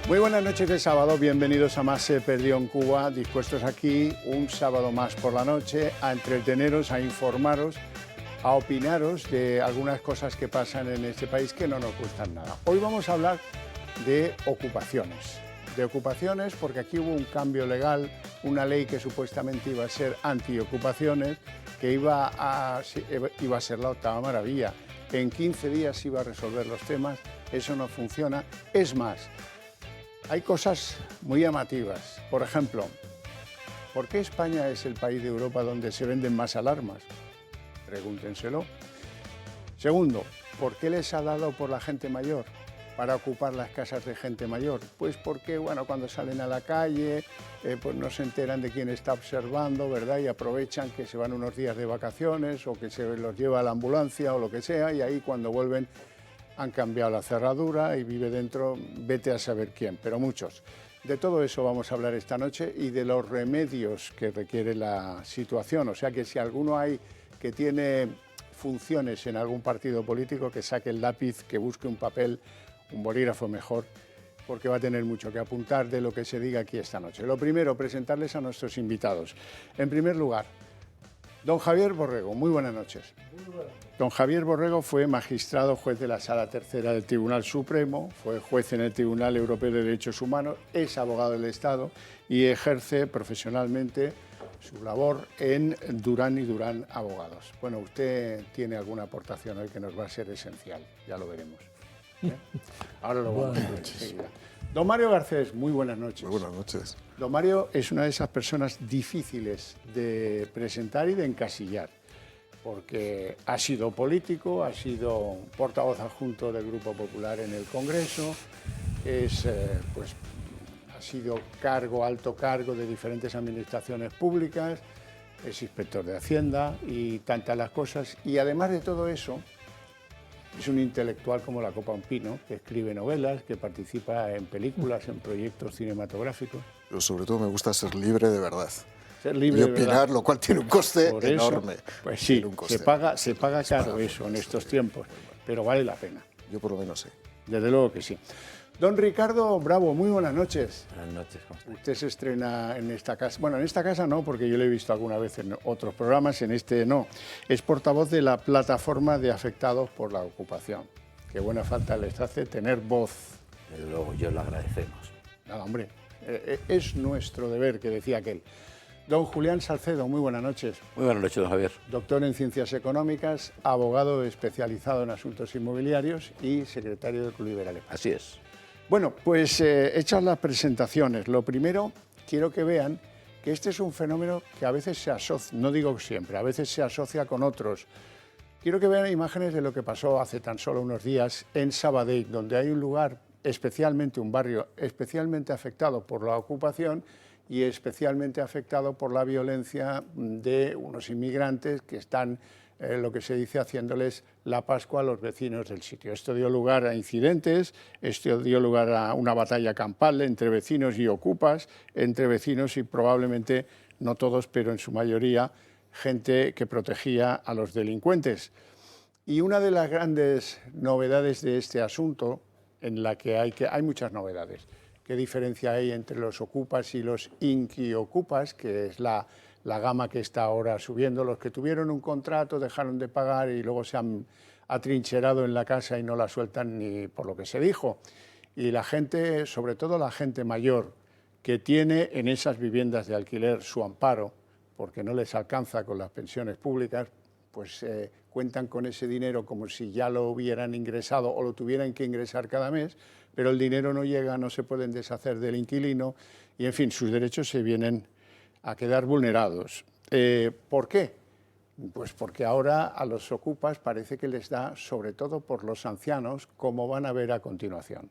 Muy buenas noches de sábado, bienvenidos a Más se perdió en Cuba, dispuestos aquí un sábado más por la noche a entreteneros, a informaros, a opinaros de algunas cosas que pasan en este país que no nos gustan nada. Hoy vamos a hablar de ocupaciones porque aquí hubo un cambio legal, una ley que supuestamente iba a ser antiocupaciones, que iba a ser la octava maravilla. En 15 días iba a resolver los temas, eso no funciona. Es más, hay cosas muy llamativas. Por ejemplo, ¿por qué España es el país de Europa donde se venden más alarmas? Pregúntenselo. Segundo, ¿por qué les ha dado por la gente mayor para ocupar las casas de gente mayor? Pues porque, cuando salen a la calle, pues no se enteran de quién está observando, ¿verdad? Y aprovechan que se van unos días de vacaciones o que se los lleva a la ambulancia o lo que sea, y ahí cuando vuelven han cambiado la cerradura y vive dentro, vete a saber quién, pero muchos. De todo eso vamos a hablar esta noche y de los remedios que requiere la situación. O sea que si alguno hay que tiene funciones en algún partido político, que saque el lápiz, que busque un papel, un bolígrafo mejor, porque va a tener mucho que apuntar de lo que se diga aquí esta noche. Lo primero, presentarles a nuestros invitados. En primer lugar, don Javier Borrego, muy buenas noches. Muy buenas noches. Don Javier Borrego fue magistrado, juez de la Sala Tercera del Tribunal Supremo, fue juez en el Tribunal Europeo de Derechos Humanos, es abogado del Estado y ejerce profesionalmente su labor en Durán y Durán Abogados. Bueno, usted tiene alguna aportación hoy que nos va a ser esencial, ya lo veremos. Ahora lo vamos a ver enseguida. Don Mario Garcés, muy buenas noches. Muy buenas noches. Don Mario es una de esas personas difíciles de presentar y de encasillar, porque ha sido político, ha sido portavoz adjunto del Grupo Popular en el Congreso, ha sido alto cargo de diferentes administraciones públicas, es inspector de Hacienda y tantas las cosas, y además de todo eso, es un intelectual como la copa un pino, que escribe novelas, que participa en películas, en proyectos cinematográficos. Pero sobre todo me gusta ser libre de verdad. Ser libre y de opinar, verdad. Lo cual tiene un coste enorme. Pues sí, se paga caro eso en estos tiempos, pero vale la pena. Yo por lo menos sí. Desde luego que sí. Don Ricardo Bravo, muy buenas noches. Buenas noches, ¿cómo está? Usted se estrena en esta casa. Bueno, en esta casa no, porque yo lo he visto alguna vez en otros programas, en este no. Es portavoz de la plataforma de afectados por la ocupación. Qué buena falta les hace tener voz. Desde luego, yo lo agradecemos. Nada, hombre, es nuestro deber, que decía aquel. Don Julián Salcedo, muy buenas noches. Muy buenas noches, don Javier. Doctor en Ciencias Económicas, abogado especializado en asuntos inmobiliarios y secretario del Club Liberal. Así es. Bueno, pues hechas las presentaciones, lo primero quiero que vean que este es un fenómeno que a veces se asocia, no digo siempre, a veces se asocia con otros. Quiero que vean imágenes de lo que pasó hace tan solo unos días en Sabadell, donde hay un lugar, especialmente un barrio especialmente afectado por la ocupación y especialmente afectado por la violencia de unos inmigrantes que están, lo que se dice, haciéndoles la Pascua a los vecinos del sitio. Esto dio lugar a incidentes, esto dio lugar a una batalla campal entre vecinos y ocupas, entre vecinos y probablemente, no todos, pero en su mayoría, gente que protegía a los delincuentes. Y una de las grandes novedades de este asunto, en la que hay muchas novedades, ¿qué diferencia hay entre los ocupas y los inquiocupas, que es la gama que está ahora subiendo? Los que tuvieron un contrato, dejaron de pagar y luego se han atrincherado en la casa y no la sueltan ni por lo que se dijo. Y la gente, sobre todo la gente mayor, que tiene en esas viviendas de alquiler su amparo, porque no les alcanza con las pensiones públicas, pues cuentan con ese dinero como si ya lo hubieran ingresado o lo tuvieran que ingresar cada mes, pero el dinero no llega, no se pueden deshacer del inquilino y, en fin, sus derechos se vienen a quedar vulnerados. ¿Por qué? Pues porque ahora a los ocupas parece que les da, sobre todo por los ancianos, como van a ver a continuación.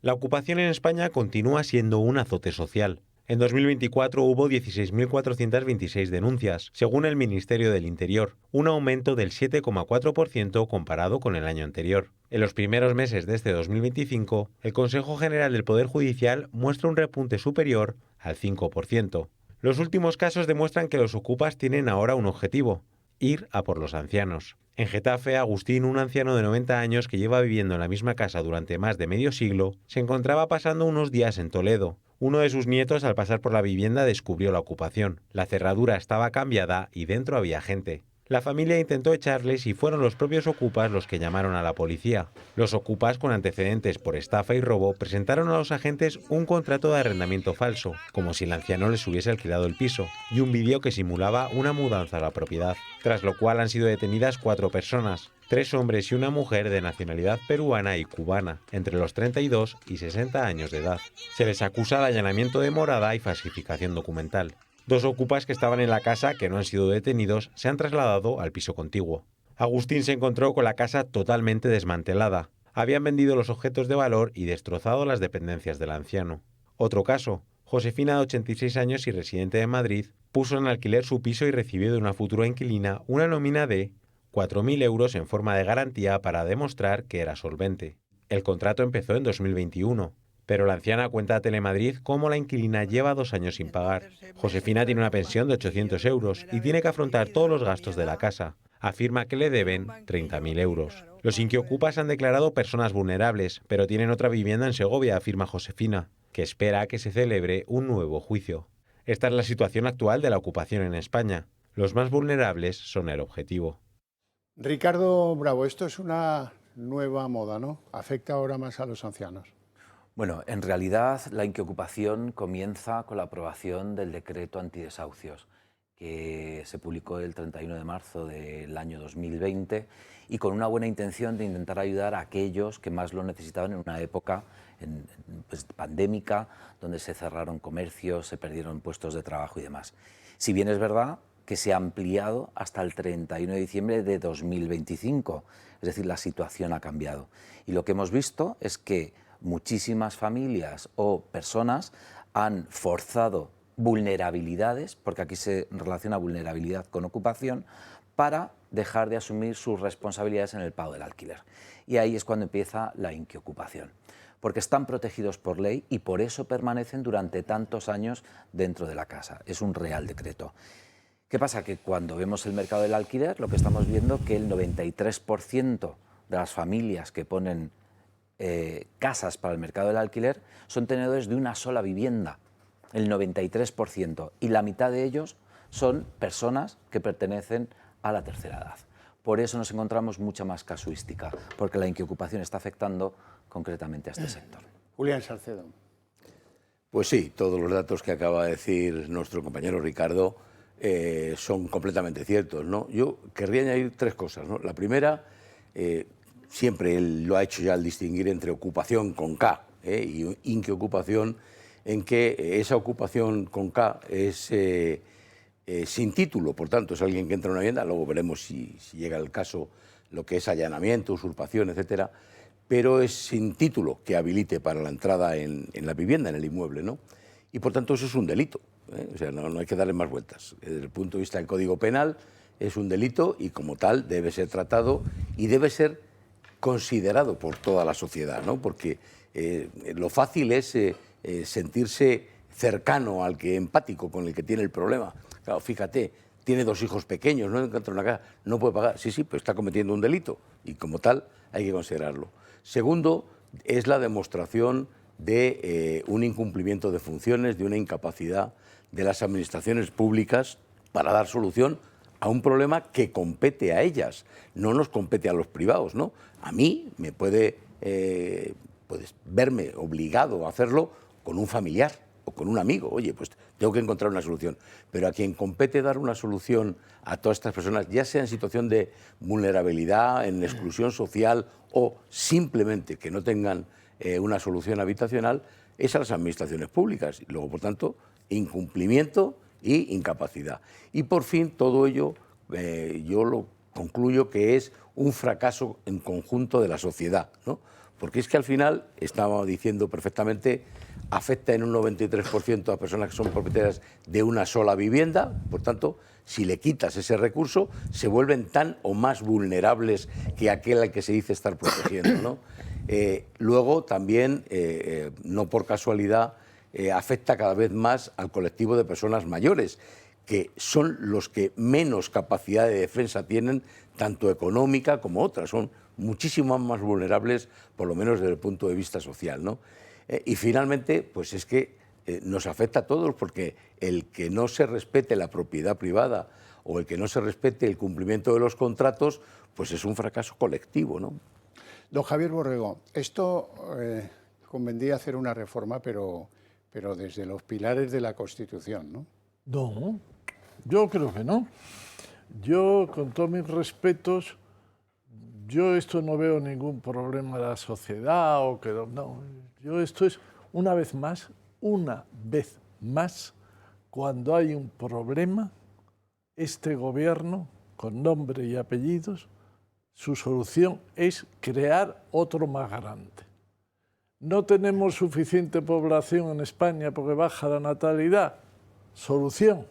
La ocupación en España continúa siendo un azote social. En 2024 hubo 16.426 denuncias, según el Ministerio del Interior, un aumento del 7,4% comparado con el año anterior. En los primeros meses de este 2025, el Consejo General del Poder Judicial muestra un repunte superior al 5%. Los últimos casos demuestran que los ocupas tienen ahora un objetivo: ir a por los ancianos. En Getafe, Agustín, un anciano de 90 años que lleva viviendo en la misma casa durante más de medio siglo, se encontraba pasando unos días en Toledo. Uno de sus nietos, al pasar por la vivienda, descubrió la ocupación. La cerradura estaba cambiada y dentro había gente. La familia intentó echarles y fueron los propios ocupas los que llamaron a la policía. Los ocupas, con antecedentes por estafa y robo, presentaron a los agentes un contrato de arrendamiento falso, como si el anciano les hubiese alquilado el piso, y un vídeo que simulaba una mudanza a la propiedad, tras lo cual han sido detenidas 4 personas, 3 hombres y una mujer de nacionalidad peruana y cubana, entre los 32 y 60 años de edad. Se les acusa de allanamiento de morada y falsificación documental. 2 ocupas que estaban en la casa, que no han sido detenidos, se han trasladado al piso contiguo. Agustín se encontró con la casa totalmente desmantelada. Habían vendido los objetos de valor y destrozado las dependencias del anciano. Otro caso. Josefina, de 86 años y residente de Madrid, puso en alquiler su piso y recibió de una futura inquilina una nómina de 4.000 euros en forma de garantía para demostrar que era solvente. El contrato empezó en 2021. Pero la anciana cuenta a Telemadrid cómo la inquilina lleva 2 años sin pagar. Josefina tiene una pensión de 800 euros y tiene que afrontar todos los gastos de la casa. Afirma que le deben 30.000 euros. Los inquiocupas han declarado personas vulnerables, pero tienen otra vivienda en Segovia, afirma Josefina, que espera a que se celebre un nuevo juicio. Esta es la situación actual de la ocupación en España. Los más vulnerables son el objetivo. Ricardo Bravo, esto es una nueva moda, ¿no? Afecta ahora más a los ancianos. Bueno, en realidad la inquiocupación comienza con la aprobación del decreto antidesahucios, que se publicó el 31 de marzo del año 2020 y con una buena intención de intentar ayudar a aquellos que más lo necesitaban en una época pandémica, donde se cerraron comercios, se perdieron puestos de trabajo y demás. Si bien es verdad que se ha ampliado hasta el 31 de diciembre de 2025, es decir, la situación ha cambiado. Y lo que hemos visto es que muchísimas familias o personas han forzado vulnerabilidades, porque aquí se relaciona vulnerabilidad con ocupación, para dejar de asumir sus responsabilidades en el pago del alquiler. Y ahí es cuando empieza la inquiocupación, porque están protegidos por ley y por eso permanecen durante tantos años dentro de la casa. Es un real decreto. ¿Qué pasa? Que cuando vemos el mercado del alquiler, lo que estamos viendo es que el 93% de las familias que ponen casas para el mercado del alquiler son tenedores de una sola vivienda, el 93%, y la mitad de ellos son personas que pertenecen a la tercera edad. Por eso nos encontramos mucha más casuística, porque la inquiocupación está afectando concretamente a este sector. Julián Salcedo. Pues sí, todos los datos que acaba de decir nuestro compañero Ricardo son completamente ciertos, ¿no? Yo querría añadir 3 cosas, ¿no? La primera, siempre él lo ha hecho ya al distinguir entre ocupación con K y inquiocupación, en que esa ocupación con K es sin título, por tanto es alguien que entra en una vivienda, luego veremos si llega el caso lo que es allanamiento, usurpación, etcétera, pero es sin título que habilite para la entrada en la vivienda, en el inmueble, ¿no? Y por tanto eso es un delito, o sea, no hay que darle más vueltas. Desde el punto de vista del Código Penal es un delito y como tal debe ser tratado y debe ser considerado por toda la sociedad, ¿no? Porque lo fácil es sentirse cercano al que empático con el que tiene el problema. Claro, fíjate, tiene 2 hijos pequeños, no encuentra una casa, no puede pagar. Sí, pero está cometiendo un delito y como tal hay que considerarlo. Segundo, es la demostración de un incumplimiento de funciones, de una incapacidad de las administraciones públicas para dar solución a un problema que compete a ellas, no nos compete a los privados, ¿no? A mí me puedes verme obligado a hacerlo con un familiar o con un amigo. Oye, pues tengo que encontrar una solución. Pero a quien compete dar una solución a todas estas personas, ya sea en situación de vulnerabilidad, en exclusión social o simplemente que no tengan una solución habitacional, es a las administraciones públicas. Y luego, por tanto, incumplimiento y incapacidad. Y por fin todo ello yo lo concluyo que es un fracaso en conjunto de la sociedad, ¿no? Porque es que al final, estaba diciendo perfectamente, afecta en un 93% a personas que son propietarias de una sola vivienda, por tanto, si le quitas ese recurso, se vuelven tan o más vulnerables que aquel al que se dice estar protegiendo, ¿no? Luego también, no por casualidad, afecta cada vez más al colectivo de personas mayores, que son los que menos capacidad de defensa tienen, tanto económica como otras. Son muchísimo más vulnerables, por lo menos desde el punto de vista social, ¿no? Y finalmente, pues es que nos afecta a todos, porque el que no se respete la propiedad privada o el que no se respete el cumplimiento de los contratos, pues es un fracaso colectivo, ¿no? Don Javier Borrego, esto convendría hacer una reforma, pero desde los pilares de la Constitución, ¿no? No, yo creo que no. Yo, con todos mis respetos, yo esto no veo ningún problema de la sociedad o que no. Yo esto es una vez más, cuando hay un problema, este gobierno, con nombre y apellidos, su solución es crear otro más grande. No tenemos suficiente población en España porque baja la natalidad. Solución.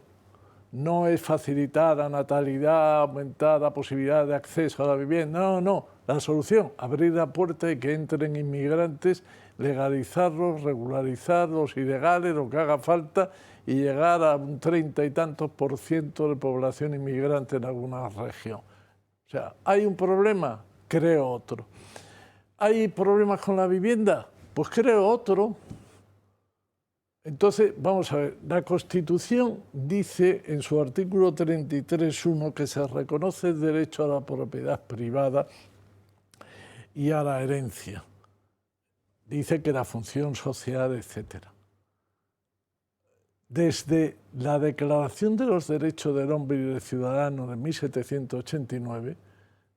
No es facilitar la natalidad, aumentar la posibilidad de acceso a la vivienda. No, no. La solución, abrir la puerta y que entren inmigrantes, legalizarlos, regularizar los ilegales, lo que haga falta, y llegar a un 30 y tantos % de población inmigrante en alguna región. O sea, ¿hay un problema? Creo otro. ¿Hay problemas con la vivienda? Pues creo otro. Entonces, vamos a ver, la Constitución dice en su artículo 33.1 que se reconoce el derecho a la propiedad privada y a la herencia. Dice que la función social, etc. Desde la Declaración de los Derechos del Hombre y del Ciudadano de 1789,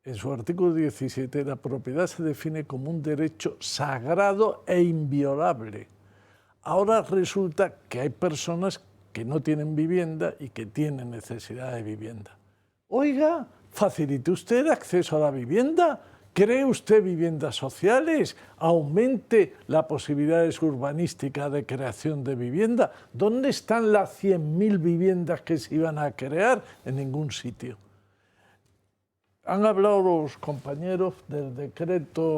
en su artículo 17, la propiedad se define como un derecho sagrado e inviolable. Ahora resulta que hay personas que no tienen vivienda y que tienen necesidad de vivienda. Oiga, facilite usted el acceso a la vivienda, cree usted viviendas sociales, aumente las posibilidades urbanísticas de creación de vivienda. ¿Dónde están las 100.000 viviendas que se iban a crear? En ningún sitio. Han hablado los compañeros del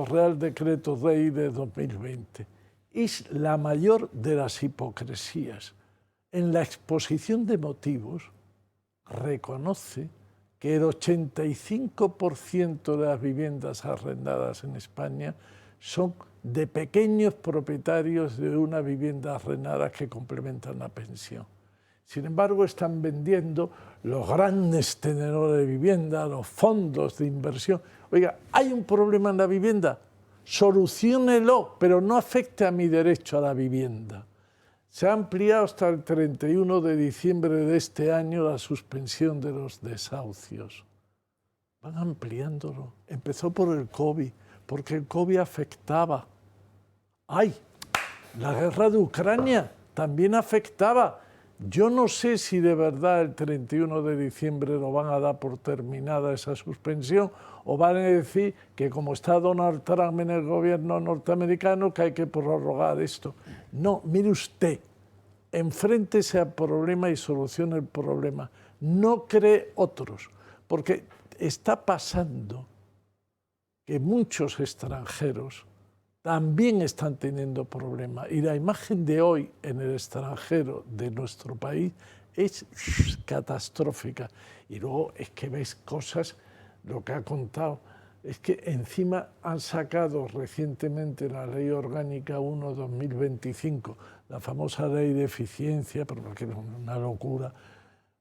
Real Decreto Ley de 2020. Es la mayor de las hipocresías. En la exposición de motivos reconoce que el 85% de las viviendas arrendadas en España son de pequeños propietarios de una vivienda arrendada que complementan la pensión. Sin embargo, están vendiendo los grandes tenedores de vivienda, los fondos de inversión. Oiga, ¿hay un problema en la vivienda? Soluciónelo, pero no afecte a mi derecho a la vivienda. Se ha ampliado hasta el 31 de diciembre de este año la suspensión de los desahucios. Van ampliándolo. Empezó por el COVID, porque el COVID afectaba. ¡Ay! La guerra de Ucrania también afectaba. Yo no sé si de verdad el 31 de diciembre lo van a dar por terminada esa suspensión o van a decir que como está Donald Trump en el gobierno norteamericano que hay que prorrogar esto. No, mire usted, enfréntese al problema y solucione el problema. No cree otros, porque está pasando que muchos extranjeros también están teniendo problemas. Y la imagen de hoy en el extranjero de nuestro país es catastrófica. Y luego es que ves cosas, lo que ha contado, es que encima han sacado recientemente la Ley Orgánica 1/2025, la famosa Ley de Eficiencia, pero que es una locura.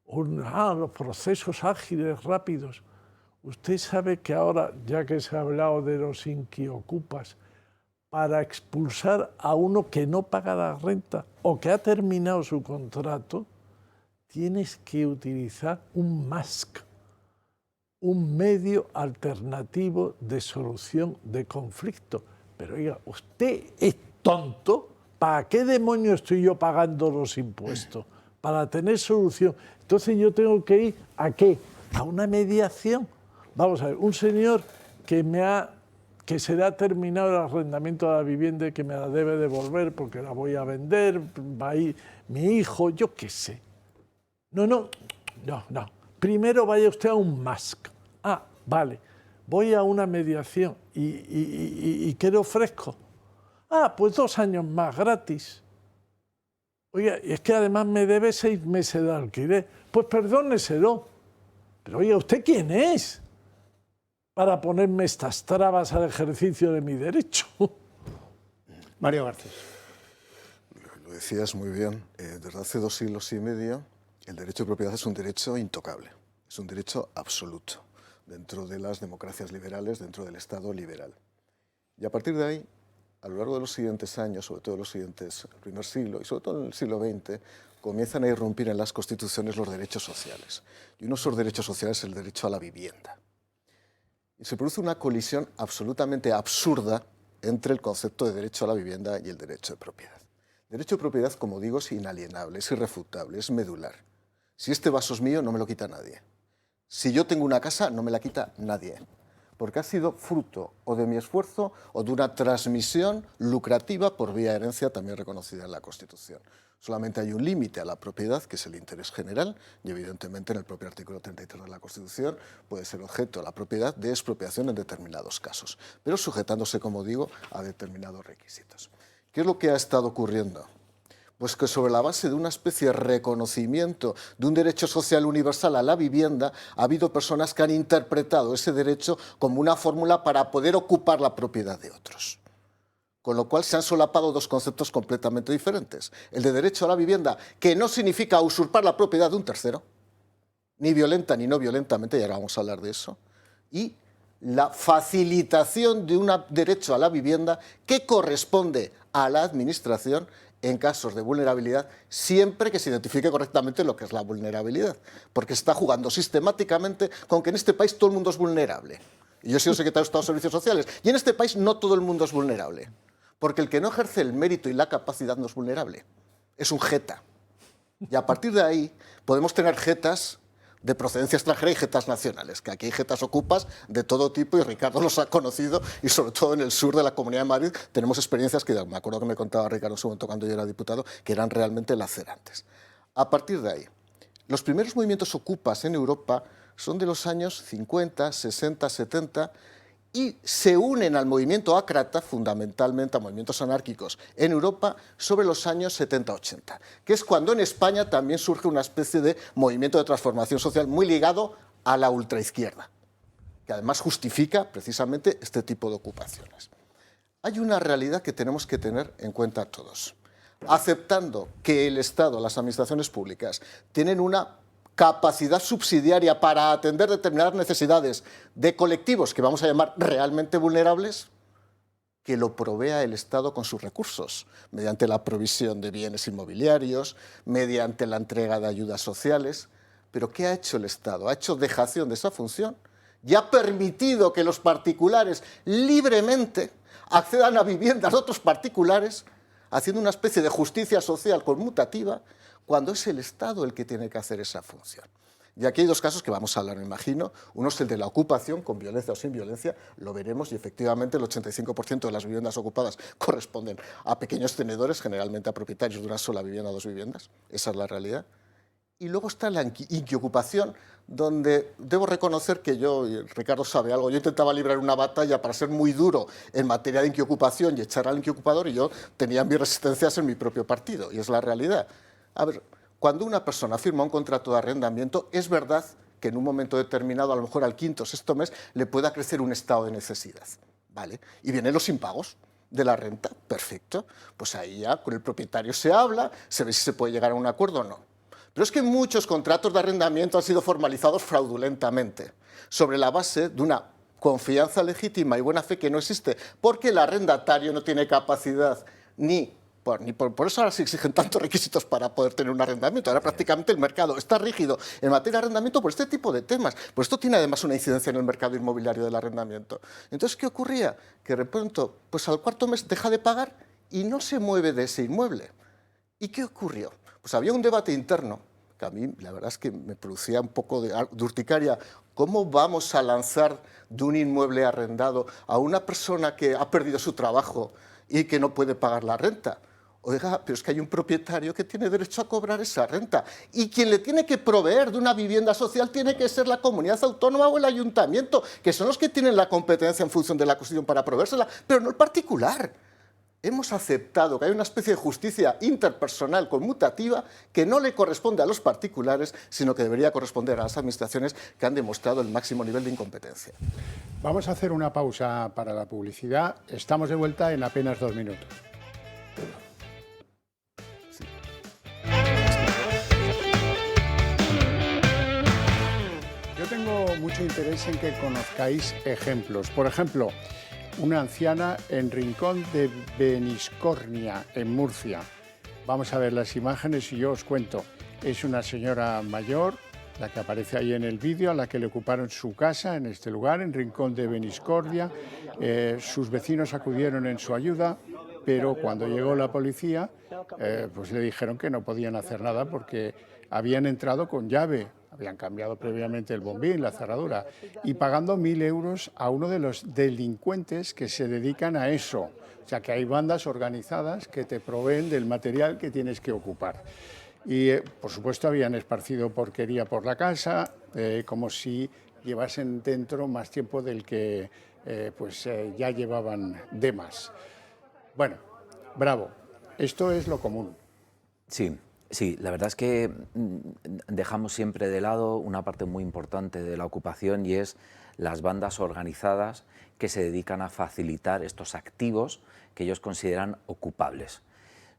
Los procesos ágiles, rápidos. Usted sabe que ahora, ya que se ha hablado de los inquiocupas, para expulsar a uno que no paga la renta o que ha terminado su contrato, tienes que utilizar un MASC, un medio alternativo de solución de conflicto. Pero oiga, ¿usted es tonto? ¿Para qué demonios estoy yo pagando los impuestos? Para tener solución. Entonces yo tengo que ir ¿a qué? A una mediación. Vamos a ver, un señor que se le ha terminado el arrendamiento de la vivienda y que me la debe devolver porque la voy a vender, va a ir mi hijo, yo qué sé. No. Primero vaya usted a un MASC. Ah, vale, voy a una mediación. ¿Y qué le ofrezco? Ah, pues 2 años más gratis. Oiga, y es que además me debe 6 meses de alquiler. Pues perdóneselo. Pero oiga, ¿usted quién es para ponerme estas trabas al ejercicio de mi derecho? Mario Garcés. Lo decías muy bien. Desde hace 2 siglos y medio, el derecho de propiedad es un derecho intocable. Es un derecho absoluto dentro de las democracias liberales, dentro del Estado liberal. Y a partir de ahí, a lo largo de los siguientes años, sobre todo el primer siglo y sobre todo en el siglo XX, comienzan a irrumpir en las constituciones los derechos sociales. Y uno de esos derechos sociales es el derecho a la vivienda. Y se produce una colisión absolutamente absurda entre el concepto de derecho a la vivienda y el derecho de propiedad. El derecho de propiedad, como digo, es inalienable, es irrefutable, es medular. Si este vaso es mío, no me lo quita nadie. Si yo tengo una casa, no me la quita nadie, porque ha sido fruto o de mi esfuerzo o de una transmisión lucrativa por vía herencia también reconocida en la Constitución. Solamente hay un límite a la propiedad, que es el interés general, y evidentemente en el propio artículo 33 de la Constitución puede ser objeto la propiedad de expropiación en determinados casos, pero sujetándose, como digo, a determinados requisitos. ¿Qué es lo que ha estado ocurriendo? Pues que sobre la base de una especie de reconocimiento de un derecho social universal a la vivienda, ha habido personas que han interpretado ese derecho como una fórmula para poder ocupar la propiedad de otros. Con lo cual se han solapado dos conceptos completamente diferentes. El de derecho a la vivienda, que no significa usurpar la propiedad de un tercero, ni violenta ni no violentamente, y ahora vamos a hablar de eso, y la facilitación de un derecho a la vivienda que corresponde a la administración en casos de vulnerabilidad, siempre que se identifique correctamente lo que es la vulnerabilidad, porque se está jugando sistemáticamente con que en este país todo el mundo es vulnerable. Y yo he sido secretario de Estado de Servicios Sociales, y en este país no todo el mundo es vulnerable, porque el que no ejerce el mérito y la capacidad no es vulnerable, es un jeta. Y a partir de ahí podemos tener jetas de procedencia extranjera y jetas nacionales, que aquí hay jetas ocupas de todo tipo y Ricardo los ha conocido, y sobre todo en el sur de la Comunidad de Madrid tenemos experiencias que me acuerdo que me contaba Ricardo en su momento cuando yo era diputado, que eran realmente lacerantes. A partir de ahí, los primeros movimientos ocupas en Europa son de los años 50, 60, 70 y se unen al movimiento ácrata, fundamentalmente a movimientos anárquicos en Europa, sobre los años 70-80, que es cuando en España también surge una especie de movimiento de transformación social muy ligado a la ultraizquierda, que además justifica precisamente este tipo de ocupaciones. Hay una realidad que tenemos que tener en cuenta todos. Aceptando que el Estado, las administraciones públicas, tienen una capacidad subsidiaria para atender determinadas necesidades de colectivos que vamos a llamar realmente vulnerables, que lo provea el Estado con sus recursos, mediante la provisión de bienes inmobiliarios, mediante la entrega de ayudas sociales. Pero ¿qué ha hecho el Estado? Ha hecho dejación de esa función y ha permitido que los particulares libremente accedan a viviendas de otros particulares, haciendo una especie de justicia social conmutativa, cuando es el Estado el que tiene que hacer esa función. Y aquí hay dos casos que vamos a hablar, me imagino. Uno es el de la ocupación, con violencia o sin violencia, lo veremos, y efectivamente el 85% de las viviendas ocupadas corresponden a pequeños tenedores, generalmente a propietarios de una sola vivienda o dos viviendas. Esa es la realidad. Y luego está la inquiocupación, donde debo reconocer que yo, y Ricardo sabe algo, yo intentaba librar una batalla para ser muy duro en materia de inquiocupación y echar al inquiocupador, y yo tenía mis resistencias en mi propio partido, y es la realidad. A ver, cuando una persona firma un contrato de arrendamiento, es verdad que en un momento determinado, a lo mejor al quinto o sexto mes, le pueda crecer un estado de necesidad, ¿vale? Y vienen los impagos de la renta, perfecto. Pues ahí ya con el propietario se habla, se ve si se puede llegar a un acuerdo o no. Pero es que muchos contratos de arrendamiento han sido formalizados fraudulentamente, sobre la base de una confianza legítima y buena fe que no existe, porque el arrendatario no tiene capacidad por eso ahora se exigen tantos requisitos para poder tener un arrendamiento. Ahora prácticamente el mercado está rígido en materia de arrendamiento por este tipo de temas. Pues esto tiene además una incidencia en el mercado inmobiliario del arrendamiento. Entonces, ¿qué ocurría? Que de pronto, pues al cuarto mes deja de pagar y no se mueve de ese inmueble. ¿Y qué ocurrió? Pues había un debate interno que a mí la verdad es que me producía un poco de urticaria. ¿Cómo vamos a lanzar de un inmueble arrendado a una persona que ha perdido su trabajo y que no puede pagar la renta? Oiga, pero es que hay un propietario que tiene derecho a cobrar esa renta, y quien le tiene que proveer de una vivienda social tiene que ser la comunidad autónoma o el ayuntamiento, que son los que tienen la competencia en función de la Constitución para proveérsela, pero no el particular. hemos aceptado que hay una especie de justicia interpersonal conmutativa que no le corresponde a los particulares, sino que debería corresponder a las administraciones que han demostrado el máximo nivel de incompetencia. Vamos a hacer una pausa para la publicidad. Estamos de vuelta en apenas 2 minutos. Yo tengo mucho interés en que conozcáis ejemplos. Por ejemplo, una anciana en Rincón de Beniscornia, en Murcia. Vamos a ver las imágenes y yo os cuento. Es una señora mayor, la que aparece ahí en el vídeo, a la que le ocuparon su casa en este lugar, en Rincón de Beniscornia. Sus vecinos acudieron en su ayuda, pero cuando llegó la policía, pues le dijeron que no podían hacer nada porque habían entrado con llave. Habían cambiado previamente el bombín, la cerradura, y pagando 1.000 euros a uno de los delincuentes que se dedican a eso. O sea, que hay bandas organizadas que te proveen del material que tienes que ocupar. Y, por supuesto, habían esparcido porquería por la casa, como si llevasen dentro más tiempo del que ya llevaban de más. Bueno, bravo. Esto es lo común. Sí. Sí, la verdad es que dejamos siempre de lado una parte muy importante de la ocupación y es las bandas organizadas que se dedican a facilitar estos activos que ellos consideran ocupables.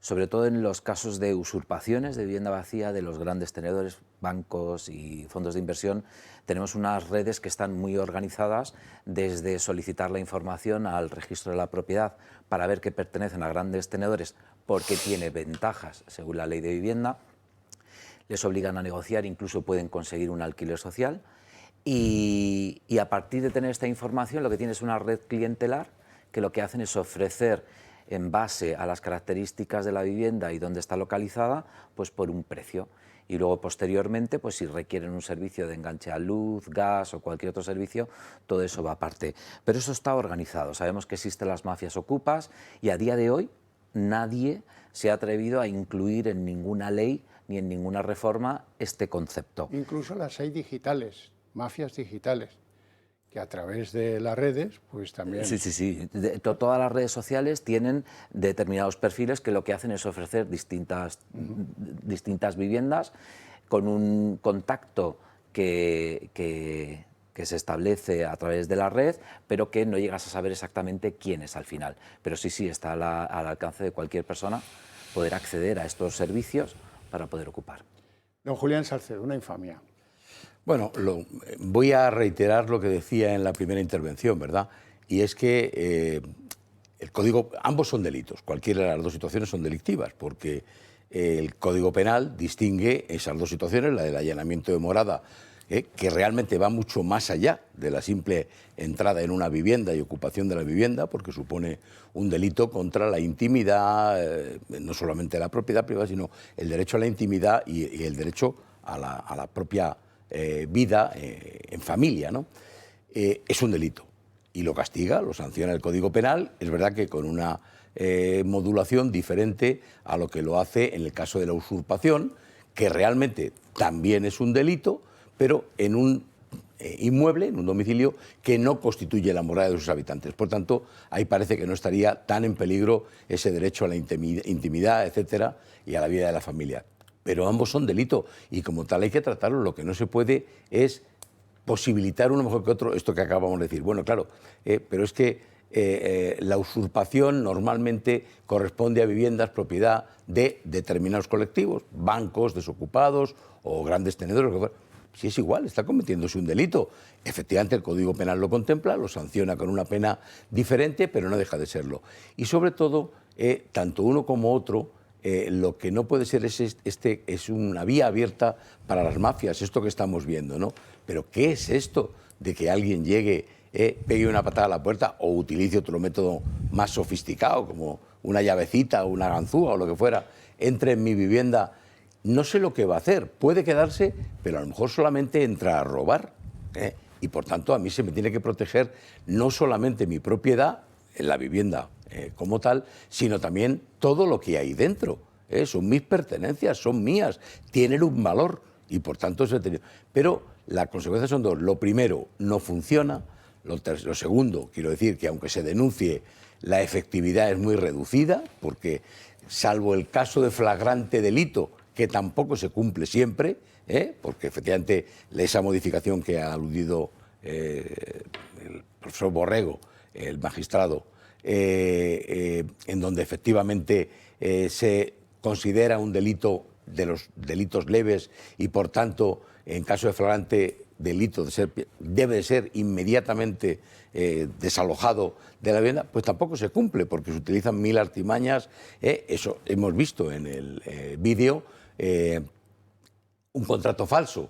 Sobre todo en los casos de usurpaciones de vivienda vacía de los grandes tenedores, bancos y fondos de inversión, tenemos unas redes que están muy organizadas desde solicitar la información al registro de la propiedad para ver que pertenecen a grandes tenedores porque tiene ventajas según la ley de vivienda, les obligan a negociar, incluso pueden conseguir un alquiler social y a partir de tener esta información lo que tiene es una red clientelar que lo que hacen es ofrecer en base a las características de la vivienda y dónde está localizada, pues por un precio. Y luego posteriormente, pues si requieren un servicio de enganche a luz, gas o cualquier otro servicio, todo eso va aparte. Pero eso está organizado, sabemos que existen las mafias ocupas y a día de hoy nadie se ha atrevido a incluir en ninguna ley ni en ninguna reforma este concepto. Incluso las hay digitales, mafias digitales, que a través de las redes, pues también... Sí. Todas las redes sociales tienen determinados perfiles que lo que hacen es ofrecer distintas viviendas con un contacto que se establece a través de la red, pero que no llegas a saber exactamente quién es al final. Pero sí, está al alcance de cualquier persona poder acceder a estos servicios para poder ocupar. Don Julián Salcedo, una infamia. Bueno, voy a reiterar lo que decía en la primera intervención, ¿verdad? Y es que el código, ambos son delitos, cualquiera de las dos situaciones son delictivas, porque el Código Penal distingue esas dos situaciones, la del allanamiento de morada, que realmente va mucho más allá de la simple entrada en una vivienda y ocupación de la vivienda, porque supone un delito contra la intimidad, no solamente la propiedad privada, sino el derecho a la intimidad y el derecho a la propia vida en familia, ¿no? Es un delito y lo castiga, lo sanciona el Código Penal, es verdad que con una modulación diferente a lo que lo hace en el caso de la usurpación, que realmente también es un delito, pero en un inmueble, en un domicilio que no constituye la morada de sus habitantes. Por tanto, ahí parece que no estaría tan en peligro ese derecho a la intimidad, etcétera, y a la vida de la familia. Pero ambos son delito y como tal hay que tratarlo. Lo que no se puede es posibilitar uno mejor que otro, esto que acabamos de decir. Bueno, claro, pero es que la usurpación normalmente corresponde a viviendas propiedad de determinados colectivos, bancos, desocupados o grandes tenedores. Si es igual, está cometiéndose un delito. Efectivamente, el Código Penal lo contempla, lo sanciona con una pena diferente, pero no deja de serlo. Y sobre todo, tanto uno como otro, lo que no puede ser es una vía abierta para las mafias, esto que estamos viendo, ¿no? Pero ¿qué es esto de que alguien llegue, pegue una patada a la puerta o utilice otro método más sofisticado, como una llavecita o una ganzúa o lo que fuera, entre en mi vivienda? No sé lo que va a hacer, puede quedarse, pero a lo mejor solamente entra a robar, y por tanto a mí se me tiene que proteger no solamente mi propiedad, en la vivienda como tal, sino también todo lo que hay dentro. Son mis pertenencias, son mías, tienen un valor y por tanto... Pero las consecuencias son dos. Lo primero, no funciona. Lo segundo, quiero decir que aunque se denuncie, la efectividad es muy reducida, porque salvo el caso de flagrante delito, que tampoco se cumple siempre, porque efectivamente esa modificación que ha aludido el profesor Borrego, el magistrado, en donde efectivamente se considera un delito de los delitos leves y por tanto en caso de flagrante delito debe de ser inmediatamente desalojado de la vivienda, pues tampoco se cumple porque se utilizan mil artimañas. Eso hemos visto en el vídeo, un contrato falso.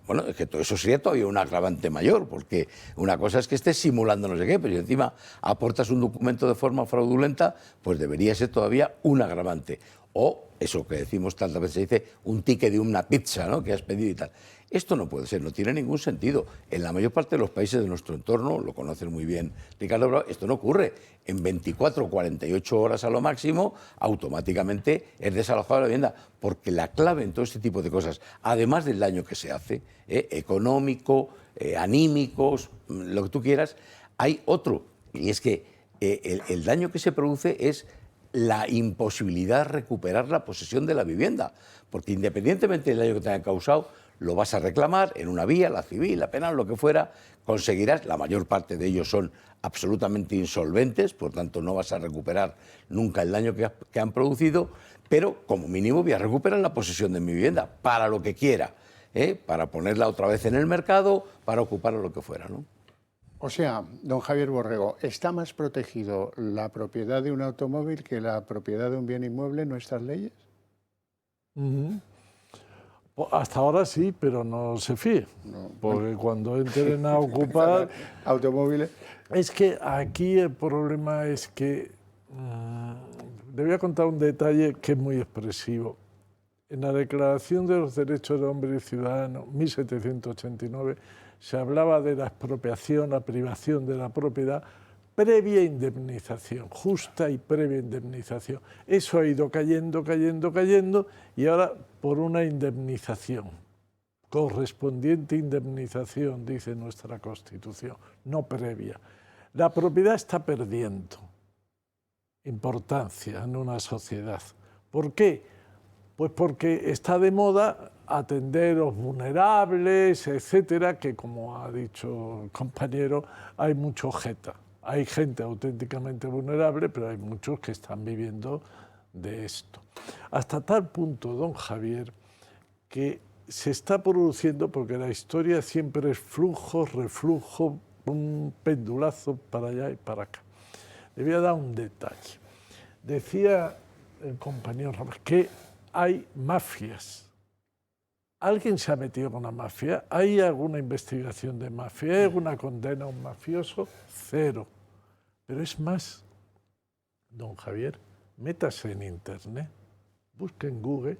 Bueno, es que todo eso sería todavía un agravante mayor, porque una cosa es que estés simulando no sé qué, pero si encima aportas un documento de forma fraudulenta, pues debería ser todavía un agravante. O eso que decimos tantas veces, se dice un ticket de una pizza, ¿no?, que has pedido y tal. Esto no puede ser, no tiene ningún sentido. En la mayor parte de los países de nuestro entorno, lo conocen muy bien Ricardo Bravo, esto no ocurre. En 24 o 48 horas a lo máximo, automáticamente es desalojado la vivienda. Porque la clave en todo este tipo de cosas, además del daño que se hace, económico, anímicos, lo que tú quieras, hay otro. Y es que el daño que se produce es la imposibilidad de recuperar la posesión de la vivienda. Porque independientemente del daño que te haya causado, lo vas a reclamar en una vía, la civil, la penal, lo que fuera, conseguirás, la mayor parte de ellos son absolutamente insolventes, por tanto no vas a recuperar nunca el daño que han producido, pero como mínimo voy a recuperar la posesión de mi vivienda, para lo que quiera, para ponerla otra vez en el mercado, para ocuparla lo que fuera, ¿no? O sea, don Javier Borrego, ¿está más protegido la propiedad de un automóvil que la propiedad de un bien inmueble en nuestras leyes? Hasta ahora sí, pero no se fíe, porque cuando entren a ocupar automóviles. Es que aquí el problema es que le voy a contar un detalle que es muy expresivo. En la Declaración de los Derechos del Hombre y Ciudadano, 1789, se hablaba de la expropiación, la privación de la propiedad previa indemnización, justa y previa indemnización. Eso ha ido cayendo, cayendo, cayendo, y ahora por una indemnización, correspondiente indemnización, dice nuestra Constitución, no previa. La propiedad está perdiendo importancia en una sociedad. ¿Por qué? Pues porque está de moda atender a los vulnerables, etcétera, que como ha dicho el compañero, hay mucho jeta. Hay gente auténticamente vulnerable, pero hay muchos que están viviendo de esto. Hasta tal punto, don Javier, que se está produciendo, porque la historia siempre es flujo, reflujo, un pendulazo para allá y para acá. Le voy a dar un detalle. Decía el compañero Ramos que hay mafias. ¿Alguien se ha metido con la mafia? ¿Hay alguna investigación de mafia? ¿Hay alguna condena a un mafioso? Cero. Pero es más, don Javier, métase en internet, busque en Google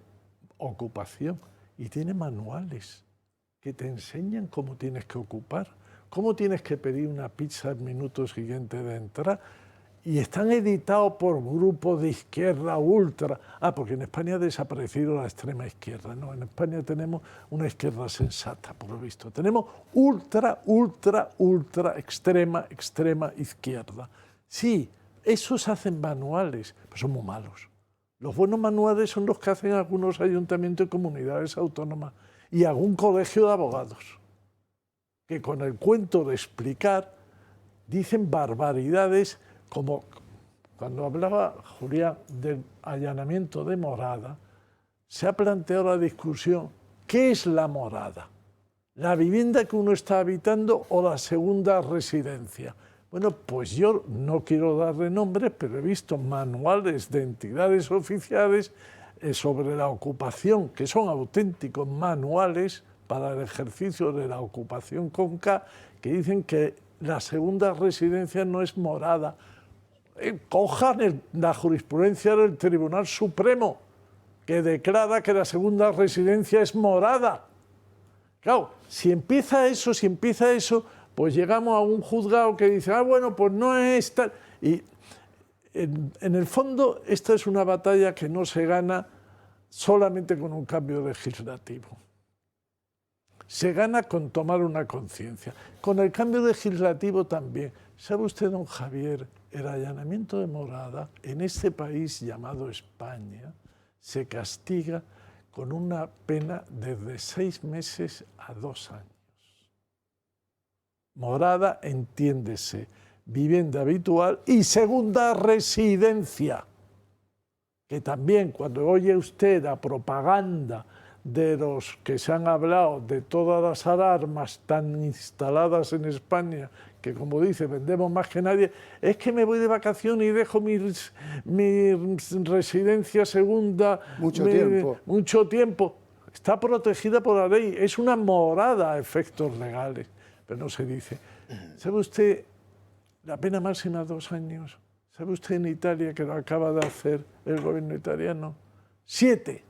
ocupación y tiene manuales que te enseñan cómo tienes que ocupar, cómo tienes que pedir una pizza al minuto siguiente de entrar. Y están editados por grupos de izquierda ultra. Porque en España ha desaparecido la extrema izquierda. No, en España tenemos una izquierda sensata, por lo visto. Tenemos ultra, ultra, ultra, extrema, extrema izquierda. Sí, esos hacen manuales, pero son muy malos. Los buenos manuales son los que hacen algunos ayuntamientos y comunidades autónomas y algún colegio de abogados, que con el cuento de explicar dicen barbaridades. Como cuando hablaba Julián del allanamiento de morada, se ha planteado la discusión, ¿qué es la morada? ¿La vivienda que uno está habitando o la segunda residencia? Bueno, pues yo no quiero darle nombres, pero he visto manuales de entidades oficiales sobre la ocupación, que son auténticos manuales para el ejercicio de la ocupación con K, que dicen que la segunda residencia no es morada. Cojan la jurisprudencia del Tribunal Supremo, que declara que la segunda residencia es morada. Claro, si empieza eso, pues llegamos a un juzgado que dice, bueno, pues no es tal. Y en el fondo, esta es una batalla que no se gana solamente con un cambio legislativo. Se gana con tomar una conciencia. Con el cambio legislativo también. ¿Sabe usted, don Javier, el allanamiento de morada en este país llamado España se castiga con una pena desde 6 meses a 2 años? Morada, entiéndese, vivienda habitual y segunda residencia. Que también cuando oye usted la propaganda de los que se han hablado de todas las alarmas tan instaladas en España, que como dice, vendemos más que nadie, es que me voy de vacaciones y dejo mi residencia segunda mucho tiempo. Está protegida por la ley, es una morada a efectos legales, pero no se dice. ¿Sabe usted la pena máxima 2 años? ¿Sabe usted en Italia, que lo acaba de hacer el gobierno italiano? 7.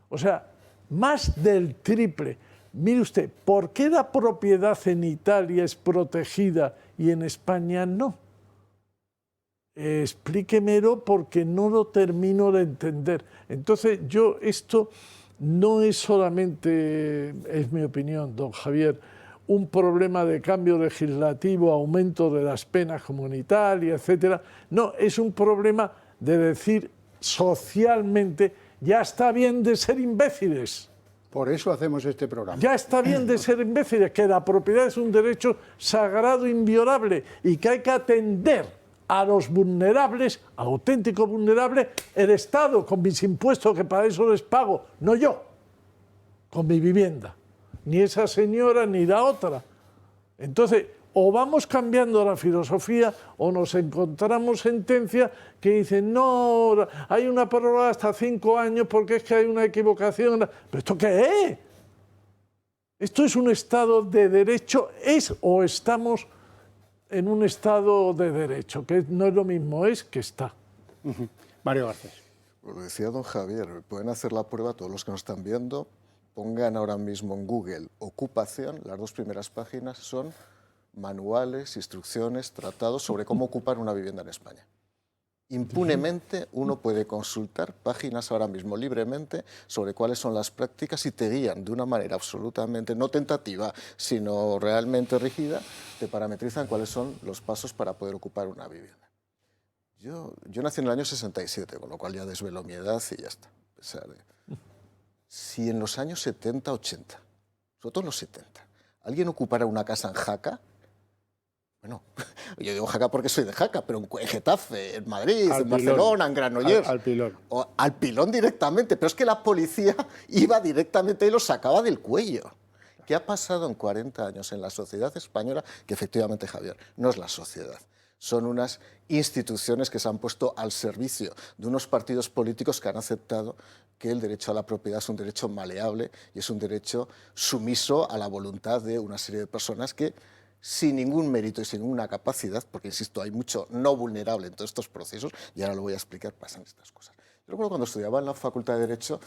O sea, más del triple. Mire usted, ¿por qué la propiedad en Italia es protegida y en España no? Explíquemelo porque no lo termino de entender. Entonces, esto no es solamente, es mi opinión, don Javier, un problema de cambio legislativo, aumento de las penas comunitarias, etcétera. No, es un problema de decir socialmente, ya está bien de ser imbéciles. Por eso hacemos este programa. Ya está bien de ser imbéciles, que la propiedad es un derecho sagrado, inviolable, y que hay que atender a los vulnerables, auténticos vulnerables, el Estado, con mis impuestos, que para eso les pago, no yo, con mi vivienda. Ni esa señora ni la otra. Entonces, o vamos cambiando la filosofía o nos encontramos sentencias que dicen, no, hay una prórroga hasta 5 años porque es que hay una equivocación. ¿Pero esto qué es? ¿Esto es un Estado de Derecho? ¿Es o estamos en un Estado de Derecho? Que no es lo mismo, es que está. Mario Garcés. Lo decía don Javier, pueden hacer la prueba todos los que nos están viendo. Pongan ahora mismo en Google ocupación, las 2 primeras páginas son manuales, instrucciones, tratados sobre cómo ocupar una vivienda en España. Impunemente uno puede consultar páginas ahora mismo libremente sobre cuáles son las prácticas y te guían de una manera absolutamente no tentativa, sino realmente rígida, te parametrizan cuáles son los pasos para poder ocupar una vivienda. Yo nací en el año 67, con lo cual ya desvelo mi edad y ya está. A pesar de... Si en los años 70, 80, sobre todo en los 70, alguien ocupara una casa en Jaca, bueno, yo digo Jaca porque soy de Jaca, pero en Getafe, en Madrid, en Barcelona, en Granollers. Al pilón. O al pilón directamente, pero es que la policía iba directamente y lo sacaba del cuello. ¿Qué ha pasado en 40 años en la sociedad española? Que efectivamente, Javier, no es la sociedad. Son unas instituciones que se han puesto al servicio de unos partidos políticos que han aceptado que el derecho a la propiedad es un derecho maleable y es un derecho sumiso a la voluntad de una serie de personas que, sin ningún mérito y sin ninguna capacidad, porque insisto, hay mucho no vulnerable en todos estos procesos, y ahora lo voy a explicar, pasan estas cosas. Yo recuerdo cuando estudiaba en la Facultad de Derecho,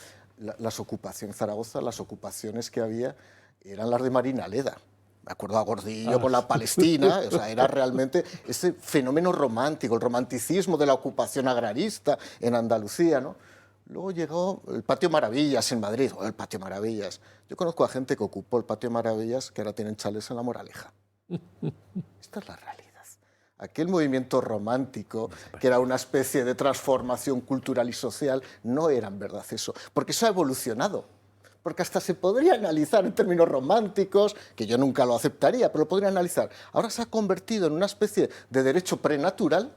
las ocupaciones en Zaragoza, las ocupaciones que había eran las de Marina Leda. Me acuerdo a Gordillo con la Palestina, o sea, era realmente ese fenómeno romántico, el romanticismo de la ocupación agrarista en Andalucía, ¿no? Luego llegó el Patio Maravillas en Madrid, o el Patio Maravillas. Yo conozco a gente que ocupó el Patio Maravillas que ahora tienen chalés en La Moraleja. Esta es la realidad. Aquel movimiento romántico, que era una especie de transformación cultural y social, no era en verdad eso, porque eso ha evolucionado. Porque hasta se podría analizar en términos románticos, que yo nunca lo aceptaría, pero lo podría analizar. Ahora se ha convertido en una especie de derecho prenatural.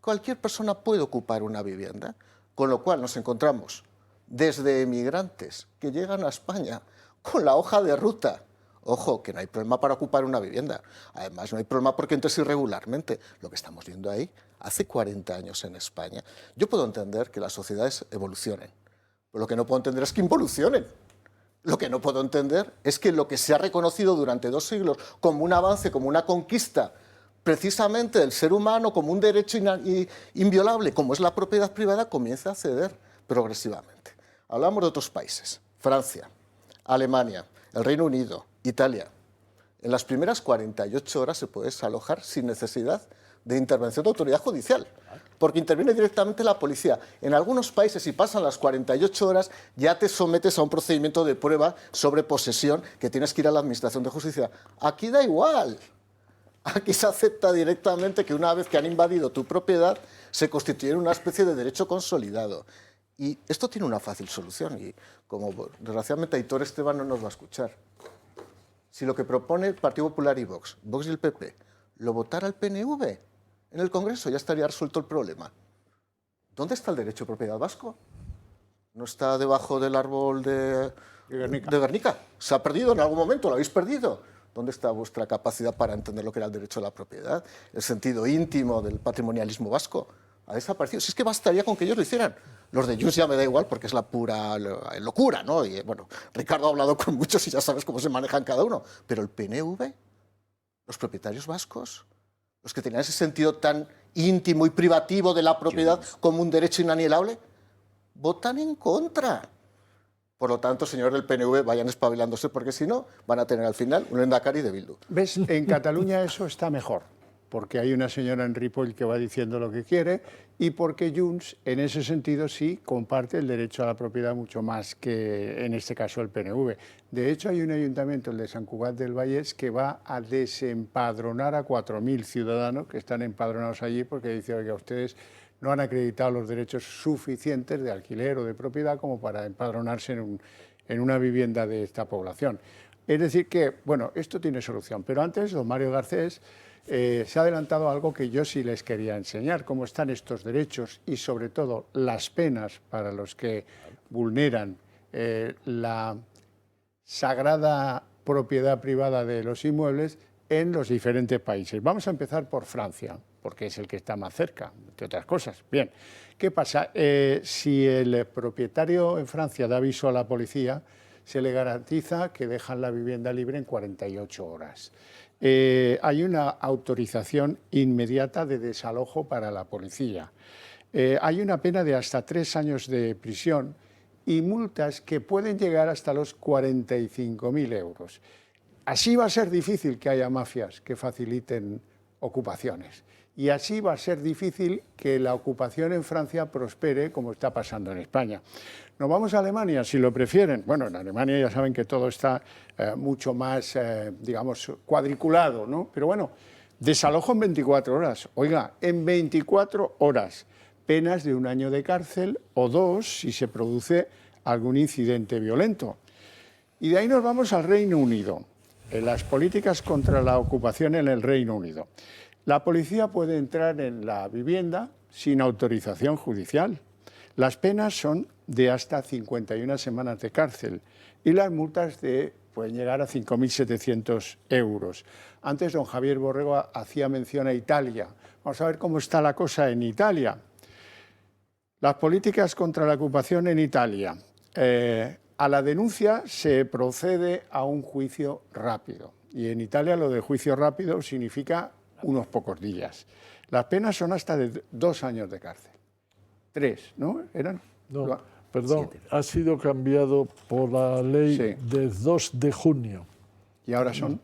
Cualquier persona puede ocupar una vivienda, con lo cual nos encontramos desde emigrantes que llegan a España con la hoja de ruta. Ojo, que no hay problema para ocupar una vivienda. Además, no hay problema porque entres irregularmente. Lo que estamos viendo ahí, hace 40 años en España. Yo puedo entender que las sociedades evolucionen, pero lo que no puedo entender es que involucionen. Lo que no puedo entender es que lo que se ha reconocido durante 2 siglos como un avance, como una conquista, precisamente del ser humano, como un derecho inviolable, como es la propiedad privada, comienza a ceder progresivamente. Hablamos de otros países, Francia, Alemania, el Reino Unido, Italia. En las primeras 48 horas se puede desalojar sin necesidad de intervención de autoridad judicial, porque interviene directamente la policía. En algunos países, si pasan las 48 horas, ya te sometes a un procedimiento de prueba sobre posesión que tienes que ir a la Administración de Justicia. Aquí da igual. Aquí se acepta directamente que una vez que han invadido tu propiedad, se constituye una especie de derecho consolidado. Y esto tiene una fácil solución, y como desgraciadamente Aitor Esteban no nos va a escuchar. Si lo que propone el Partido Popular y Vox y el PP, lo votara el PNV en el Congreso, ya estaría resuelto el problema. ¿Dónde está el derecho de propiedad vasco? ¿No está debajo del árbol de Guernica? ¿Se ha perdido en algún momento? ¿Lo habéis perdido? ¿Dónde está vuestra capacidad para entender lo que era el derecho a la propiedad? El sentido íntimo del patrimonialismo vasco ha desaparecido. Si es que bastaría con que ellos lo hicieran. Los de Junts ya me da igual porque es la pura locura, ¿no? Y bueno, Ricardo ha hablado con muchos y ya sabes cómo se manejan cada uno. Pero el PNV, los propietarios vascos, los que tenían ese sentido tan íntimo y privativo de la propiedad como un derecho inalienable, votan en contra. Por lo tanto, señores del PNV, vayan espabilándose porque si no, van a tener al final un Endacari de Bildu. ¿Ves? En Cataluña eso está mejor, porque hay una señora en Ripoll que va diciendo lo que quiere y porque Junts, en ese sentido, sí comparte el derecho a la propiedad mucho más que, en este caso, el PNV. De hecho, hay un ayuntamiento, el de Sant Cugat del Vallès, que va a desempadronar a 4.000 ciudadanos que están empadronados allí porque dice, oiga, ustedes no han acreditado los derechos suficientes de alquiler o de propiedad como para empadronarse en una vivienda de esta población. Es decir que, bueno, esto tiene solución. Pero antes, don Mario Garcés se ha adelantado algo que yo sí les quería enseñar, cómo están estos derechos y, sobre todo, las penas para los que vulneran la sagrada propiedad privada de los inmuebles en los diferentes países. Vamos a empezar por Francia, porque es el que está más cerca, entre otras cosas. Bien, ¿qué pasa? Si el propietario en Francia da aviso a la policía, se le garantiza que dejan la vivienda libre en 48 horas. Hay una autorización inmediata de desalojo para la policía. Hay una pena de hasta 3 años de prisión y multas que pueden llegar hasta los 45.000 euros. Así va a ser difícil que haya mafias que faciliten ocupaciones. Y así va a ser difícil que la ocupación en Francia prospere como está pasando en España. Nos vamos a Alemania, si lo prefieren. Bueno, en Alemania ya saben que todo está mucho más, digamos, cuadriculado, ¿no? Pero bueno, desalojo en 24 horas. Oiga, en 24 horas, penas de 1 año de cárcel o 2 si se produce algún incidente violento. Y de ahí nos vamos al Reino Unido. Las políticas contra la ocupación en el Reino Unido. La policía puede entrar en la vivienda sin autorización judicial. Las penas son de hasta 51 semanas de cárcel y las multas pueden llegar a 5.700 euros. Antes don Javier Borrego hacía mención a Italia. Vamos a ver cómo está la cosa en Italia. Las políticas contra la ocupación en Italia. A la denuncia se procede a un juicio rápido. Y en Italia lo de juicio rápido significa unos pocos días. Las penas son hasta de 2 años de cárcel. 3, ¿no? ¿Eran? No, perdón, 7. ha sido cambiado por la ley de 2 de junio. ¿Y ahora son?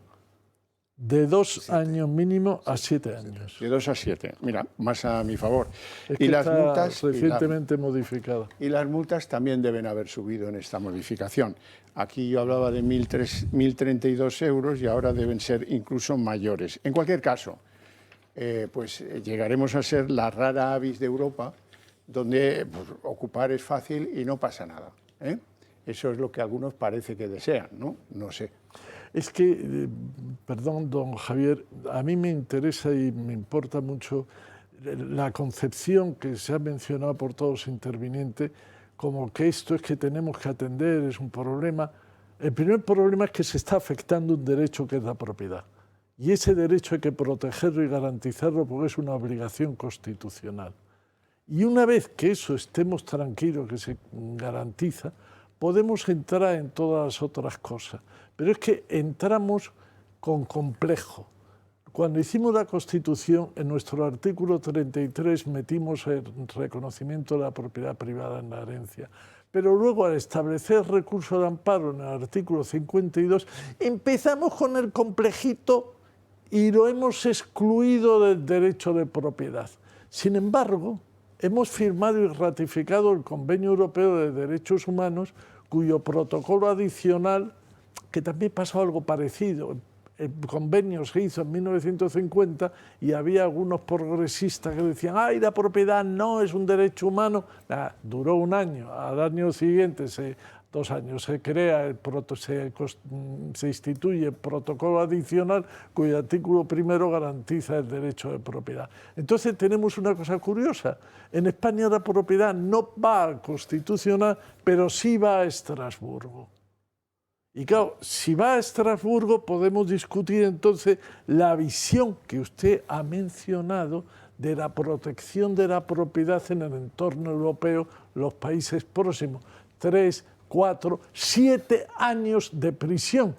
De 2 años mínimo a 7 años. De 2 a 7. Mira, más a mi favor. Es que y las está multas recientemente modificada. Y las multas también deben haber subido en esta modificación. Aquí yo hablaba de 1.032 euros y ahora deben ser incluso mayores. En cualquier caso, pues llegaremos a ser la rara avis de Europa, donde pues, ocupar es fácil y no pasa nada. Eso es lo que algunos parece que desean, ¿no? No sé. Es que, perdón, don Javier, a mí me interesa y me importa mucho la concepción que se ha mencionado por todos los intervinientes, como que esto es que tenemos que atender, es un problema. El primer problema es que se está afectando un derecho que es la propiedad. Y ese derecho hay que protegerlo y garantizarlo porque es una obligación constitucional. Y una vez que eso estemos tranquilos, que se garantiza, podemos entrar en todas las otras cosas. Pero es que entramos con complejo. Cuando hicimos la Constitución, en nuestro artículo 33 metimos el reconocimiento de la propiedad privada en la herencia. Pero luego, al establecer recurso de amparo en el artículo 52, empezamos con el complejito y lo hemos excluido del derecho de propiedad. Sin embargo, hemos firmado y ratificado el Convenio Europeo de Derechos Humanos, cuyo protocolo adicional, que también pasó algo parecido. El convenio se hizo en 1950 y había algunos progresistas que decían ¡ay, la propiedad no es un derecho humano! Nah, duró un año, al año siguiente, 2 años, se crea, se instituye el protocolo adicional cuyo artículo primero garantiza el derecho de propiedad. Entonces tenemos una cosa curiosa, en España la propiedad no va al Constitucional, pero sí va a Estrasburgo. Y claro, si va a Estrasburgo podemos discutir entonces la visión que usted ha mencionado de la protección de la propiedad en el entorno europeo, los países próximos. 3, 4, 7 años de prisión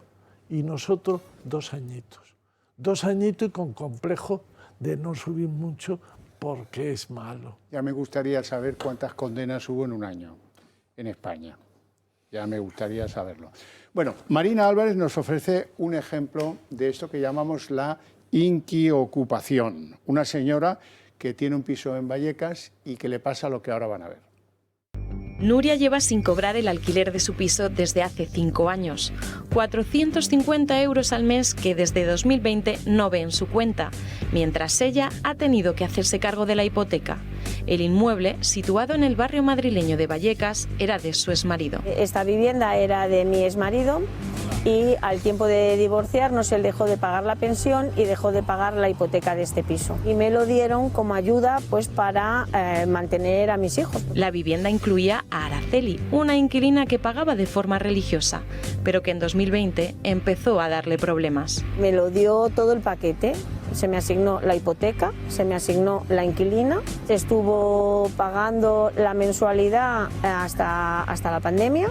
y nosotros 2 añitos. 2 añitos y con complejo de no subir mucho porque es malo. Ya me gustaría saber cuántas condenas hubo en un año en España. Ya me gustaría saberlo. Bueno, Marina Álvarez nos ofrece un ejemplo de esto que llamamos la inquiocupación. Una señora que tiene un piso en Vallecas y que le pasa lo que ahora van a ver. Nuria lleva sin cobrar el alquiler de su piso desde hace 5 años. 450 euros al mes que desde 2020 no ve en su cuenta, mientras ella ha tenido que hacerse cargo de la hipoteca. El inmueble, situado en el barrio madrileño de Vallecas, era de su exmarido. Esta vivienda era de mi exmarido y al tiempo de divorciarnos él dejó de pagar la pensión y dejó de pagar la hipoteca de este piso. Y me lo dieron como ayuda pues para mantener a mis hijos. La vivienda incluía a Araceli, una inquilina que pagaba de forma religiosa, pero que en 2020 empezó a darle problemas. Me lo dio todo el paquete. Se me asignó la hipoteca, se me asignó la inquilina, se estuvo pagando la mensualidad hasta la pandemia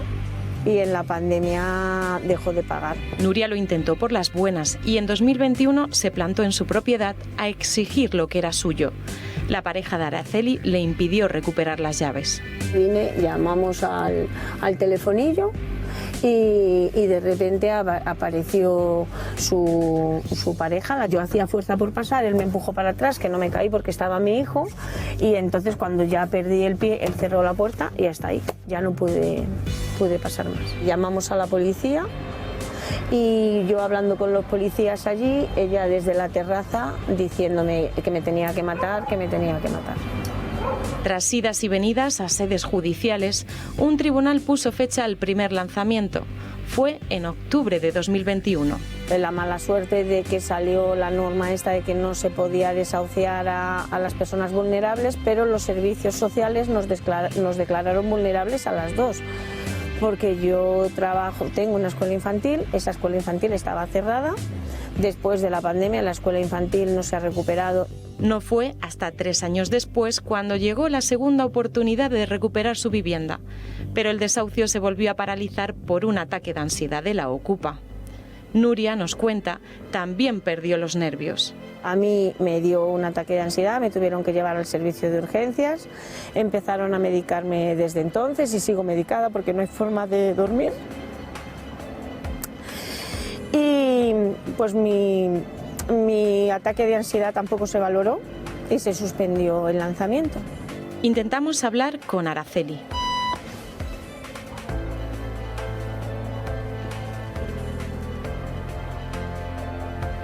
y en la pandemia dejó de pagar. Nuria lo intentó por las buenas y en 2021 se plantó en su propiedad a exigir lo que era suyo. La pareja de Araceli le impidió recuperar las llaves. Llamamos al telefonillo y de repente apareció su pareja. Yo hacía fuerza por pasar, él me empujó para atrás, que no me caí porque estaba mi hijo, y entonces cuando ya perdí el pie, él cerró la puerta y hasta ahí, ya no pude pasar más. Llamamos a la policía y yo hablando con los policías allí, ella desde la terraza diciéndome que me tenía que matar, que me tenía que matar. Tras idas y venidas a sedes judiciales, un tribunal puso fecha al primer lanzamiento. Fue en octubre de 2021. La mala suerte de que salió la norma esta de que no se podía desahuciar a las personas vulnerables, pero los servicios sociales nos declararon vulnerables a las 2. Porque yo tengo una escuela infantil, esa escuela infantil estaba cerrada. Después de la pandemia la escuela infantil no se ha recuperado. No fue hasta 3 años después cuando llegó la segunda oportunidad de recuperar su vivienda, pero el desahucio se volvió a paralizar por un ataque de ansiedad de la ocupa. Nuria nos cuenta, también perdió los nervios. A mí me dio un ataque de ansiedad, me tuvieron que llevar al servicio de urgencias, empezaron a medicarme desde entonces y sigo medicada porque no hay forma de dormir. Y pues mi ataque de ansiedad tampoco se valoró y se suspendió el lanzamiento. Intentamos hablar con Araceli.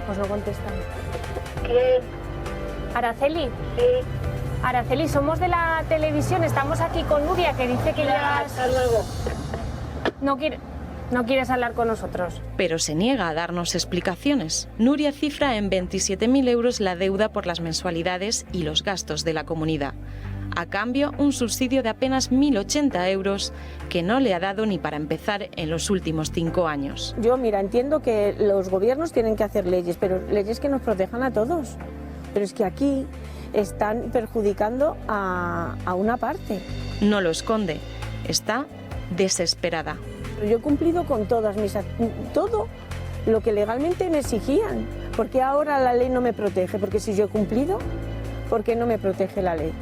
Pues no contestan. ¿Qué? Araceli. Sí. Araceli, somos de la televisión, estamos aquí con Nuria que dice que ya... Hasta luego. No quieres hablar con nosotros. Pero se niega a darnos explicaciones. Nuria cifra en 27.000 euros la deuda por las mensualidades y los gastos de la comunidad. A cambio, un subsidio de apenas 1.080 euros que no le ha dado ni para empezar en los últimos 5 años. Yo, mira, entiendo que los gobiernos tienen que hacer leyes, pero leyes que nos protejan a todos. Pero es que aquí están perjudicando a una parte. No lo esconde. Está desesperada. Yo he cumplido con todo lo que legalmente me exigían. ¿Por qué ahora la ley no me protege? Porque si yo he cumplido, ¿por qué no me protege la ley?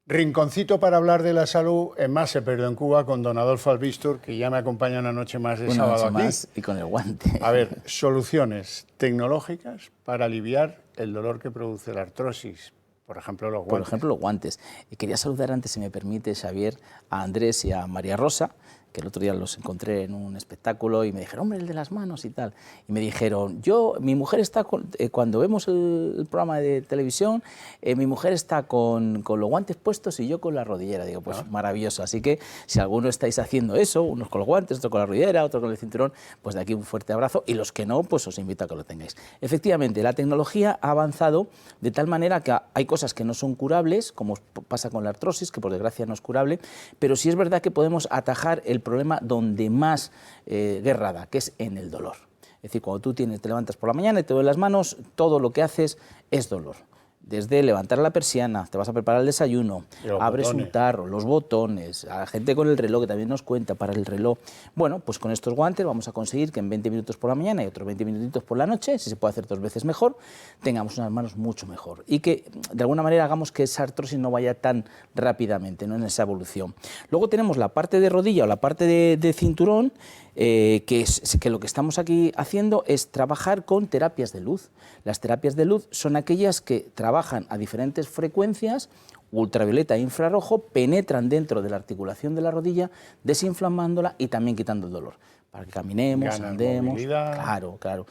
Rinconcito para hablar de la salud en Más se perdió en Cuba con don Adolfo Albistur, que ya me acompaña una noche más de sábado aquí. Más y con el guante. A ver, soluciones tecnológicas para aliviar el dolor que produce la artrosis. Por ejemplo, los guantes. Por ejemplo, los guantes. Y quería saludar antes, si me permite, Xavier, a Andrés y a María Rosa, que el otro día los encontré en un espectáculo y me dijeron, hombre, el de las manos y tal. Y me dijeron, mi mujer está cuando vemos el programa de televisión, mi mujer está con los guantes puestos y yo con la rodillera. Digo, pues maravilloso. Así que si alguno estáis haciendo eso, unos con los guantes, otro con la rodillera, otro con el cinturón, pues de aquí un fuerte abrazo. Y los que no, pues os invito a que lo tengáis. Efectivamente, la tecnología ha avanzado de tal manera que hay cosas que no son curables, como pasa con la artrosis, que por desgracia no es curable, pero sí es verdad que podemos atajar el problema donde más guerra da, que es en el dolor. Es decir, cuando tú te levantas por la mañana y te duelen las manos, todo lo que haces es dolor. Desde levantar la persiana, te vas a preparar el desayuno, abres un tarro, los botones, a la gente con el reloj que también nos cuenta para el reloj. Bueno, pues con estos guantes vamos a conseguir que en 20 minutos por la mañana y otros 20 minutitos por la noche, si se puede hacer 2 veces mejor, tengamos unas manos mucho mejor y que de alguna manera hagamos que esa artrosis no vaya tan rápidamente, ¿no?, en esa evolución. Luego tenemos la parte de rodilla o la parte de cinturón, que lo que estamos aquí haciendo es trabajar con terapias de luz. Las terapias de luz son aquellas que trabajan a diferentes frecuencias, ultravioleta e infrarrojo, penetran dentro de la articulación de la rodilla, desinflamándola y también quitando el dolor, para que caminemos, andemos. Claro, claro.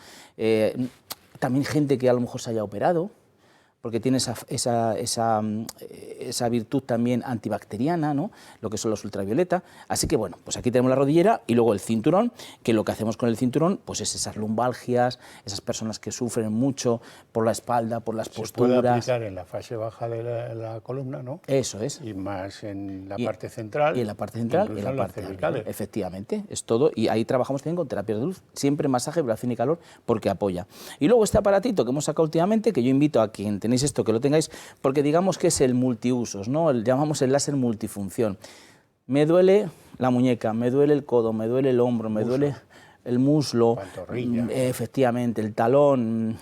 También gente que a lo mejor se haya operado, porque tiene esa virtud también antibacteriana, ¿no?, lo que son los ultravioleta. Así que bueno, pues aquí tenemos la rodillera y luego el cinturón, que lo que hacemos con el cinturón pues es esas lumbalgias, esas personas que sufren mucho por la espalda, por las posturas. Se puede aplicar en la fase baja de la columna, ¿no? Eso es. Y más en la parte central. Y en la parte central y en la parte cervical. Efectivamente, es todo. Y ahí trabajamos también con terapias de luz, siempre masaje, vibración y calor, porque apoya. Y luego este aparatito que hemos sacado últimamente, que yo invito a quien tenéis esto, que lo tengáis, porque digamos que es el multiusos, ¿no? Llamamos el láser multifunción. Me duele la muñeca, me duele el codo, me duele el hombro, me duele el muslo, efectivamente, el talón,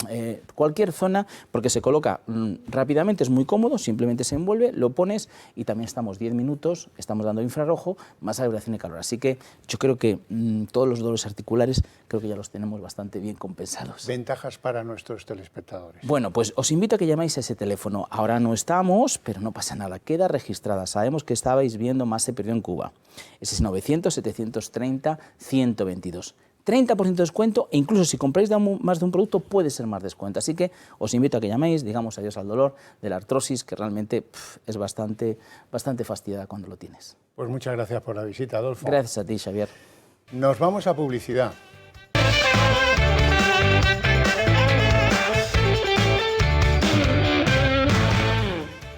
cualquier zona, porque se coloca rápidamente, es muy cómodo, simplemente se envuelve, lo pones y también estamos 10 minutos, estamos dando infrarrojo, más vibración y calor. Así que yo creo que todos los dolores articulares creo que ya los tenemos bastante bien compensados. Ventajas para nuestros telespectadores. Bueno, pues os invito a que llamáis a ese teléfono. Ahora no estamos, pero no pasa nada, queda registrada. Sabemos que estabais viendo Más se perdió en Cuba. Ese es 900-730-122. 30% de descuento e incluso si compráis más de un producto puede ser más descuento. Así que os invito a que llaméis, digamos adiós al dolor de la artrosis, que realmente es bastante fastidiada cuando lo tienes. Pues muchas gracias por la visita, Adolfo. Gracias a ti, Xavier. Nos vamos a publicidad.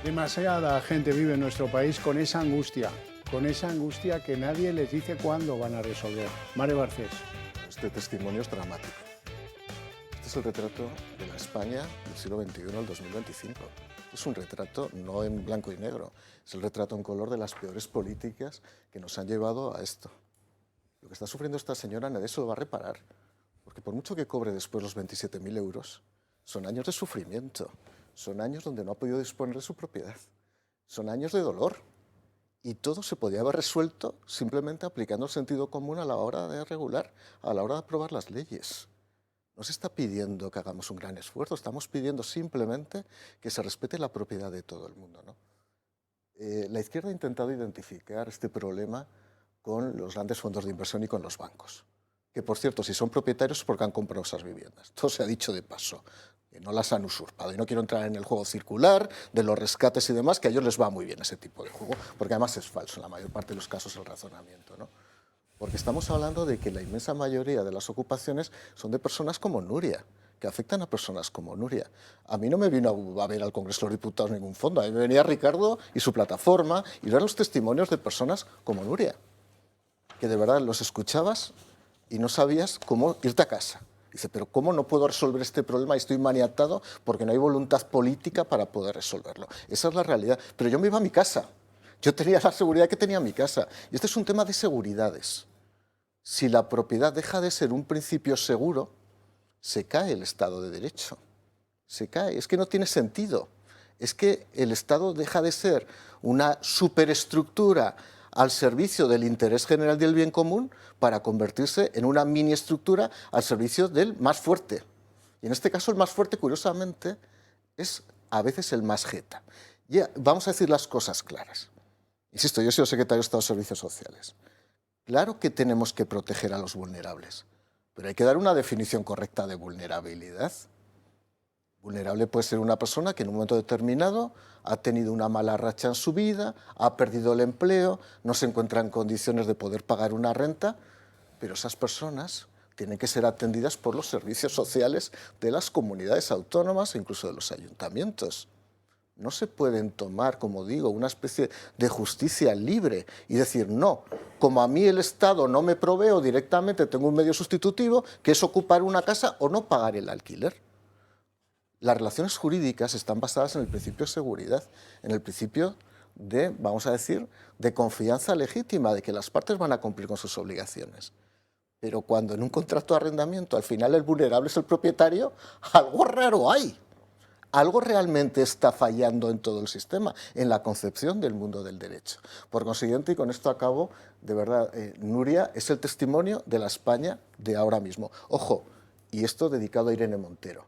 Demasiada gente vive en nuestro país con esa angustia que nadie les dice cuándo van a resolver. Mare Barcés. Este testimonio es dramático. Este es el retrato de la España del siglo XXI al 2025. Es un retrato no en blanco y negro, es el retrato en color de las peores políticas que nos han llevado a esto. Lo que está sufriendo esta señora nadie se lo va a reparar, porque por mucho que cobre después los 27.000 euros, son años de sufrimiento, son años donde no ha podido disponer de su propiedad, son años de dolor. Y todo se podía haber resuelto simplemente aplicando el sentido común a la hora de regular, a la hora de aprobar las leyes. No se está pidiendo que hagamos un gran esfuerzo, estamos pidiendo simplemente que se respete la propiedad de todo el mundo, ¿no? La izquierda ha intentado identificar este problema con los grandes fondos de inversión y con los bancos, que por cierto, si son propietarios es porque han comprado esas viviendas. Todo se ha dicho de paso. Que no las han usurpado. Y no quiero entrar en el juego circular, de los rescates y demás, que a ellos les va muy bien ese tipo de juego, porque además es falso en la mayor parte de los casos el razonamiento, ¿no? Porque estamos hablando de que la inmensa mayoría de las ocupaciones son de personas como Nuria, que afectan a personas como Nuria. A mí no me vino a ver al Congreso de los Diputados ningún fondo, a mí me venía Ricardo y su plataforma, y eran los testimonios de personas como Nuria, que de verdad los escuchabas y no sabías cómo irte a casa. Dice, pero ¿cómo no puedo resolver este problema? Estoy maniatado porque no hay voluntad política para poder resolverlo. Esa es la realidad. Pero yo me iba a mi casa. Yo tenía la seguridad que tenía mi casa. Y este es un tema de seguridades. Si la propiedad deja de ser un principio seguro, se cae el Estado de Derecho. Se cae. Es que no tiene sentido. es que el Estado deja de ser una superestructura al servicio del interés general del bien común para convertirse en una mini estructura al servicio del más fuerte. Y en este caso el más fuerte, curiosamente, es a veces el más jeta. Y vamos a decir las cosas claras. Insisto, yo he sido secretario de Estado de Servicios Sociales. Claro que tenemos que proteger a los vulnerables, pero hay que dar una definición correcta de vulnerabilidad. Vulnerable puede ser una persona que en un momento determinado ha tenido una mala racha en su vida, ha perdido el empleo, no se encuentra en condiciones de poder pagar una renta, pero esas personas tienen que ser atendidas por los servicios sociales de las comunidades autónomas e incluso de los ayuntamientos. No se pueden tomar, como digo, una especie de justicia libre y decir, no, como a mí el Estado no me provee directamente, tengo un medio sustitutivo, que es ocupar una casa o no pagar el alquiler. Las relaciones jurídicas están basadas en el principio de seguridad, en el principio de, vamos a decir, de confianza legítima, de que las partes van a cumplir con sus obligaciones. Pero cuando en un contrato de arrendamiento al final el vulnerable es el propietario, algo raro hay. Algo realmente está fallando en todo el sistema, en la concepción del mundo del derecho. Por consiguiente, y con esto acabo, de verdad, Nuria es el testimonio de la España de ahora mismo. Ojo, y esto dedicado a Irene Montero,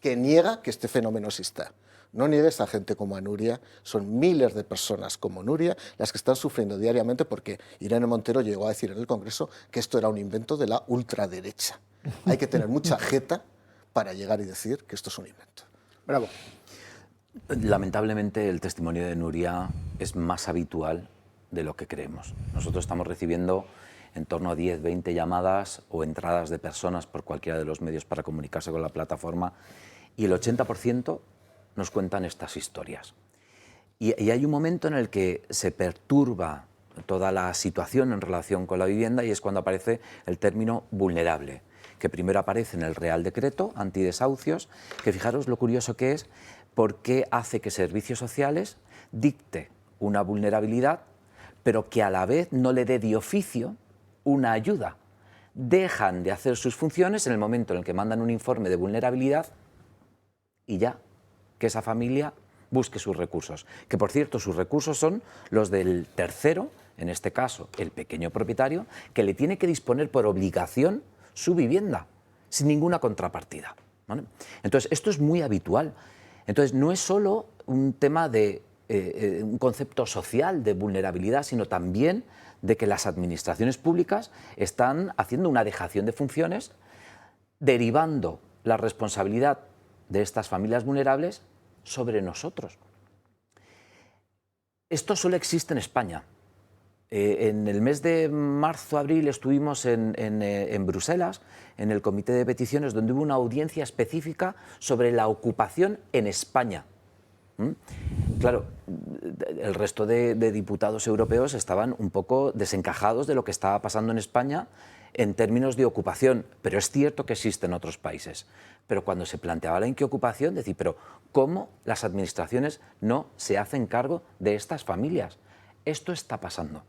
que niega que este fenómeno exista. No niegues a gente como a Nuria, son miles de personas como Nuria las que están sufriendo diariamente porque Irene Montero llegó a decir en el Congreso que esto era un invento de la ultraderecha. Hay que tener mucha jeta para llegar y decir que esto es un invento. Bravo. Lamentablemente el testimonio de Nuria es más habitual de lo que creemos. Nosotros estamos recibiendo en torno a 10, 20 llamadas o entradas de personas por cualquiera de los medios para comunicarse con la plataforma y el 80% nos cuentan estas historias. Y hay un momento en el que se perturba toda la situación en relación con la vivienda y es cuando aparece el término vulnerable, que primero aparece en el Real Decreto antidesahucios, que fijaros lo curioso que es, porque hace que Servicios Sociales dicte una vulnerabilidad, pero que a la vez no le dé de oficio una ayuda. Dejan de hacer sus funciones en el momento en el que mandan un informe de vulnerabilidad y ya, que esa familia busque sus recursos. Que por cierto, sus recursos son los del tercero, en este caso el pequeño propietario, que le tiene que disponer por obligación su vivienda, sin ninguna contrapartida, ¿vale? Entonces, esto es muy habitual. Entonces, no es solo un tema de un concepto social de vulnerabilidad, sino también de que las administraciones públicas están haciendo una dejación de funciones, derivando la responsabilidad de estas familias vulnerables sobre nosotros. Esto solo existe en España. En el mes de marzo-abril estuvimos en Bruselas, en el Comité de Peticiones, donde hubo una audiencia específica sobre la ocupación en España. Claro, el resto de diputados europeos estaban un poco desencajados de lo que estaba pasando en España en términos de ocupación, pero es cierto que existe en otros países. Pero cuando se planteaba la inquiocupación, decir, pero ¿cómo las administraciones no se hacen cargo de estas familias? Esto está pasando.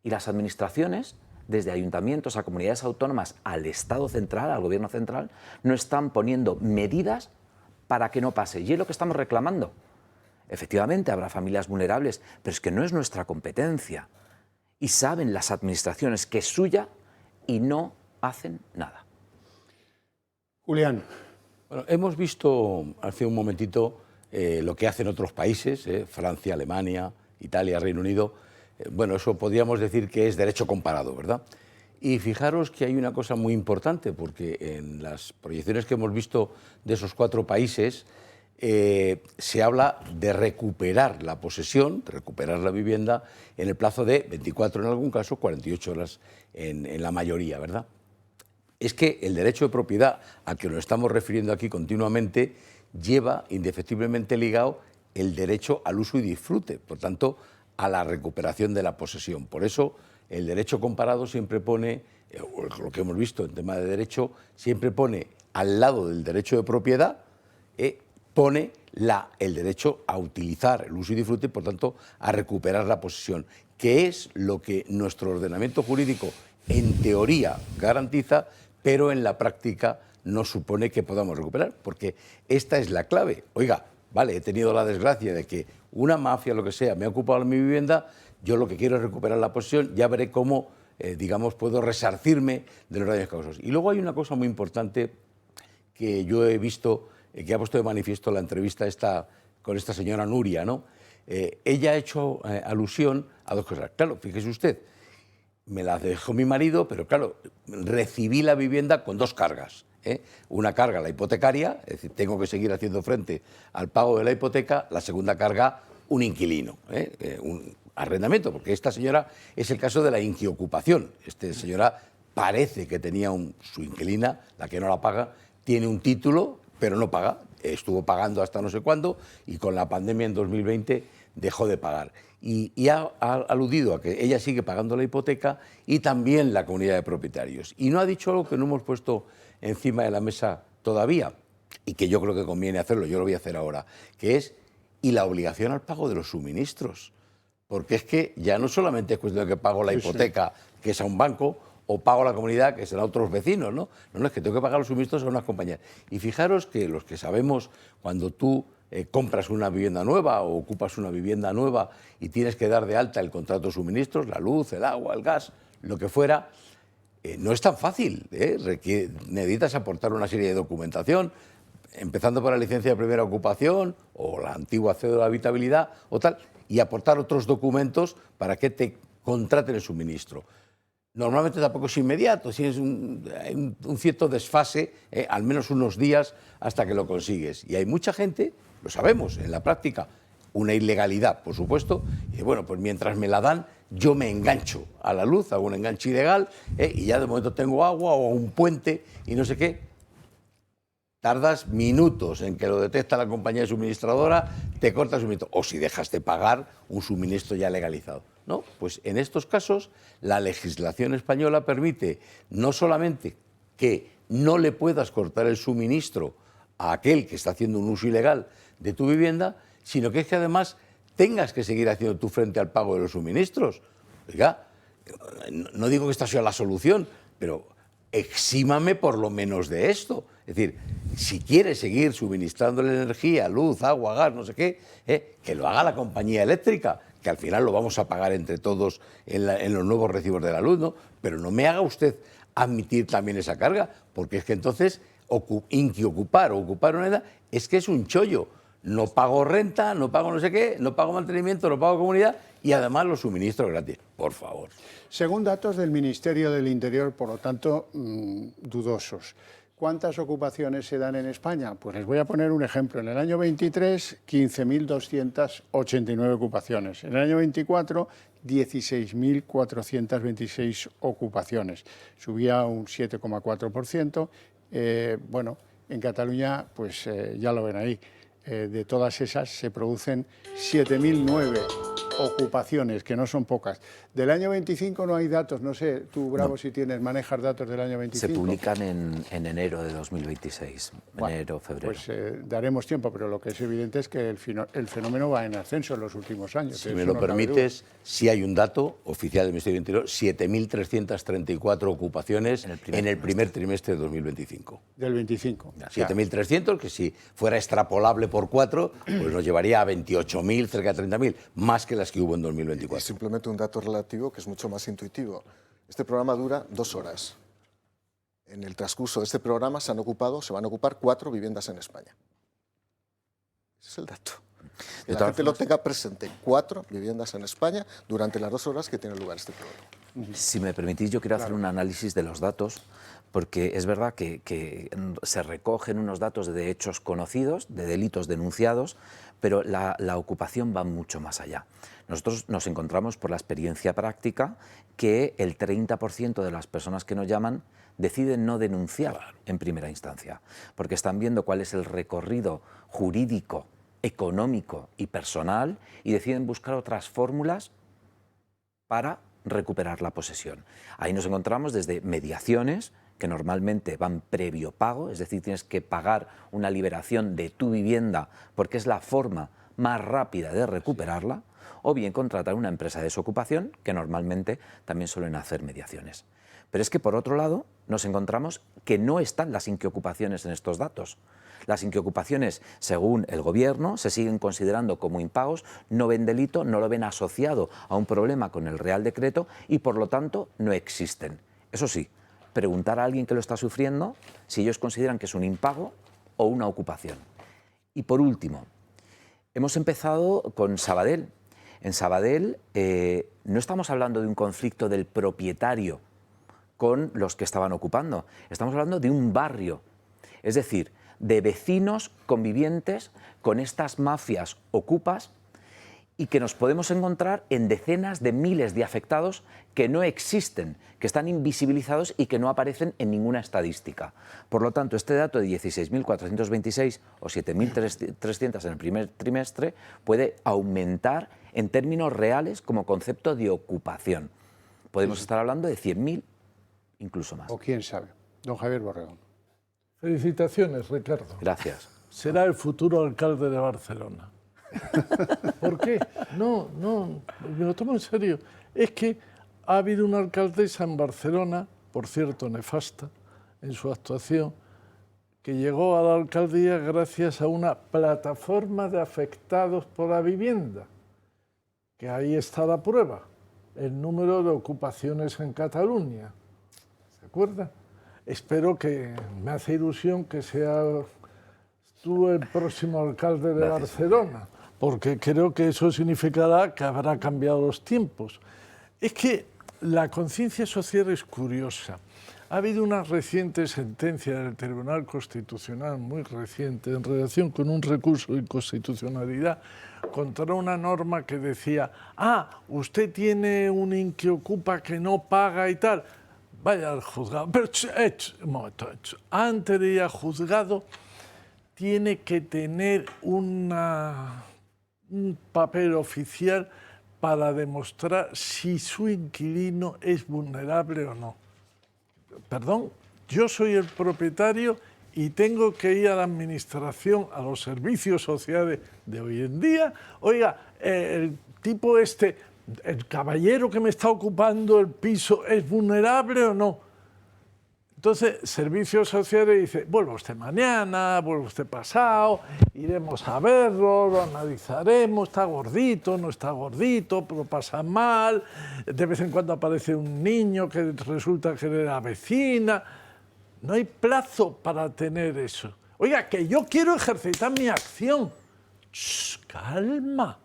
Y las administraciones, desde ayuntamientos a comunidades autónomas, al Estado central, al Gobierno central, no están poniendo medidas para que no pase. Y es lo que estamos reclamando. Efectivamente, habrá familias vulnerables, pero es que no es nuestra competencia. Y saben las administraciones que es suya y no hacen nada. Julián. Bueno, hemos visto hace un momentito lo que hacen otros países, Francia, Alemania, Italia, Reino Unido. Bueno, eso podríamos decir que es derecho comparado, ¿verdad? Y fijaros que hay una cosa muy importante, porque en las proyecciones que hemos visto de esos 4 países se habla de recuperar la posesión, de recuperar la vivienda en el plazo de 24 en algún caso, 48 horas en la mayoría, ¿verdad? Es que el derecho de propiedad al que nos estamos refiriendo aquí continuamente lleva indefectiblemente ligado el derecho al uso y disfrute, por tanto, a la recuperación de la posesión. Por eso, el derecho comparado siempre pone, lo que hemos visto en tema de derecho, siempre pone al lado del derecho de propiedad, pone el derecho a utilizar el uso y disfrute y, por tanto, a recuperar la posesión, que es lo que nuestro ordenamiento jurídico, en teoría, garantiza, pero en la práctica no supone que podamos recuperar, porque esta es la clave. Oiga, vale, he tenido la desgracia de que una mafia, lo que sea, me ha ocupado mi vivienda, yo lo que quiero es recuperar la posesión, ya veré cómo, digamos, puedo resarcirme de los daños causados. Y luego hay una cosa muy importante que yo he visto, que ha puesto de manifiesto la entrevista con esta señora Nuria, ¿no? Ella ha hecho alusión a dos cosas. Claro, fíjese usted, me la dejó mi marido, pero claro, recibí la vivienda con dos cargas. Una carga, la hipotecaria, es decir, tengo que seguir haciendo frente al pago de la hipoteca. La segunda carga, un inquilino, un arrendamiento, porque esta señora es el caso de la inquiocupación. Esta señora parece que tenía su inquilina, la que no la paga, tiene un título, pero no paga. Estuvo pagando hasta no sé cuándo y con la pandemia en 2020 dejó de pagar. Y ha aludido a que ella sigue pagando la hipoteca y también la comunidad de propietarios. Y no ha dicho algo que no hemos puesto encima de la mesa todavía y que yo creo que conviene hacerlo, yo lo voy a hacer ahora, que es y la obligación al pago de los suministros. Porque es que ya no solamente es cuestión de que pago la hipoteca, que es a un banco, o pago a la comunidad, que será a otros vecinos, ¿no? No, es que tengo que pagar los suministros a unas compañías. Y fijaros que los que sabemos, cuando tú compras una vivienda nueva o ocupas una vivienda nueva y tienes que dar de alta el contrato de suministros, la luz, el agua, el gas, lo que fuera, no es tan fácil. Necesitas aportar una serie de documentación, empezando por la licencia de primera ocupación o la antigua cédula de habitabilidad o tal, y aportar otros documentos para que te contraten el suministro. Normalmente tampoco es inmediato, tienes un cierto desfase, al menos unos días hasta que lo consigues. Y hay mucha gente, lo sabemos en la práctica, una ilegalidad, por supuesto, y bueno, pues mientras me la dan, yo me engancho a la luz, hago un enganche ilegal, y ya de momento tengo agua o un puente y no sé qué. Tardas minutos en que lo detecta la compañía suministradora, te corta el suministro, o si dejas de pagar un suministro ya legalizado. No, pues en estos casos la legislación española permite no solamente que no le puedas cortar el suministro a aquel que está haciendo un uso ilegal de tu vivienda, sino que es que además tengas que seguir haciendo tú frente al pago de los suministros. Oiga, no digo que esta sea la solución, pero exímame por lo menos de esto. Es decir, si quieres seguir suministrándole energía, luz, agua, gas, no sé qué, que lo haga la compañía eléctrica, que al final lo vamos a pagar entre todos en los nuevos recibos de la luz, ¿no? Pero no me haga usted admitir también esa carga, porque es que entonces inquiocupar o ocupar una edad es que es un chollo. No pago renta, no pago no sé qué, no pago mantenimiento, no pago comunidad y además los suministros gratis. Por favor. Según datos del Ministerio del Interior, por lo tanto, dudosos. ¿Cuántas ocupaciones se dan en España? Pues les voy a poner un ejemplo. En el año 23, 15.289 ocupaciones. En el año 24, 16.426 ocupaciones. Subía un 7,4%. Bueno, en Cataluña, pues ya lo ven ahí. De todas esas se producen 7.009 ocupaciones, que no son pocas. Del año 25 no hay datos, no sé, tú, Bravo, si manejas datos del año 25. Se publican en enero de 2026, bueno, enero, febrero. Pues daremos tiempo, pero lo que es evidente es que el fenómeno va en ascenso en los últimos años. Si me lo permites, sí hay un dato oficial del Ministerio del Interior, 7.334 ocupaciones en el primer trimestre de 2025. Del 25. 7.300, que si fuera extrapolable por 4, pues nos llevaría a 28.000, cerca de 30.000, más que las que hubo en 2024. Y simplemente un dato relativo que es mucho más intuitivo. Este programa dura 2 horas. En el transcurso de este programa se van a ocupar 4 viviendas en España. Ese es el dato. Que la gente lo tenga presente. 4 viviendas en España durante las 2 horas que tiene lugar este programa. Si me permitís, yo quiero hacer un análisis de los datos, porque es verdad que se recogen unos datos de hechos conocidos, de delitos denunciados, pero la ocupación va mucho más allá. Nosotros nos encontramos por la experiencia práctica que el 30% de las personas que nos llaman deciden no denunciar en primera instancia, porque están viendo cuál es el recorrido jurídico, económico y personal y deciden buscar otras fórmulas para recuperar la posesión. Ahí nos encontramos desde mediaciones, que normalmente van previo pago, es decir, tienes que pagar una liberación de tu vivienda porque es la forma más rápida de recuperarla, o bien contratar una empresa de desocupación, que normalmente también suelen hacer mediaciones. Pero es que, por otro lado, nos encontramos que no están las inquiocupaciones en estos datos. Las inquiocupaciones, según el Gobierno, se siguen considerando como impagos, no ven delito, no lo ven asociado a un problema con el Real Decreto y, por lo tanto, no existen. Eso sí, preguntar a alguien que lo está sufriendo si ellos consideran que es un impago o una ocupación. Y, por último, hemos empezado con Sabadell. En Sabadell no estamos hablando de un conflicto del propietario con los que estaban ocupando. Estamos hablando de un barrio, es decir, de vecinos convivientes con estas mafias ocupas y que nos podemos encontrar en decenas de miles de afectados que no existen, que están invisibilizados y que no aparecen en ninguna estadística. Por lo tanto, este dato de 16.426 o 7.300 en el primer trimestre puede aumentar en términos reales como concepto de ocupación. Podemos estar hablando de 100.000, incluso más. O quién sabe. Don Javier Borregón. Felicitaciones, Ricardo. Gracias. Será el futuro alcalde de Barcelona. ¿Por qué? No, me lo tomo en serio. Es que ha habido una alcaldesa en Barcelona, por cierto, nefasta en su actuación, que llegó a la alcaldía gracias a una plataforma de afectados por la vivienda, que ahí está la prueba, el número de ocupaciones en Cataluña. ¿Se acuerdan? Espero que, me hace ilusión que sea tú el próximo alcalde de Barcelona, porque creo que eso significará que habrá cambiado los tiempos. Es que la conciencia social es curiosa. Ha habido una reciente sentencia del Tribunal Constitucional, muy reciente, en relación con un recurso de inconstitucionalidad contra una norma que decía: usted tiene un inquiocupa que no paga y tal, vaya al juzgado. Pero un momento, antes de ir al juzgado tiene que tener un papel oficial para demostrar si su inquilino es vulnerable o no. Perdón, yo soy el propietario y tengo que ir a la administración, a los servicios sociales de hoy en día. Oiga, el tipo el caballero que me está ocupando el piso, ¿es vulnerable o no? Entonces, servicios sociales dice: vuelva usted mañana, vuelva usted pasado, iremos a verlo, lo analizaremos, está gordito, no está gordito, pero pasa mal, de vez en cuando aparece un niño que resulta que era la vecina. No hay plazo para tener eso. Oiga, que yo quiero ejercitar mi acción. Shh, calma,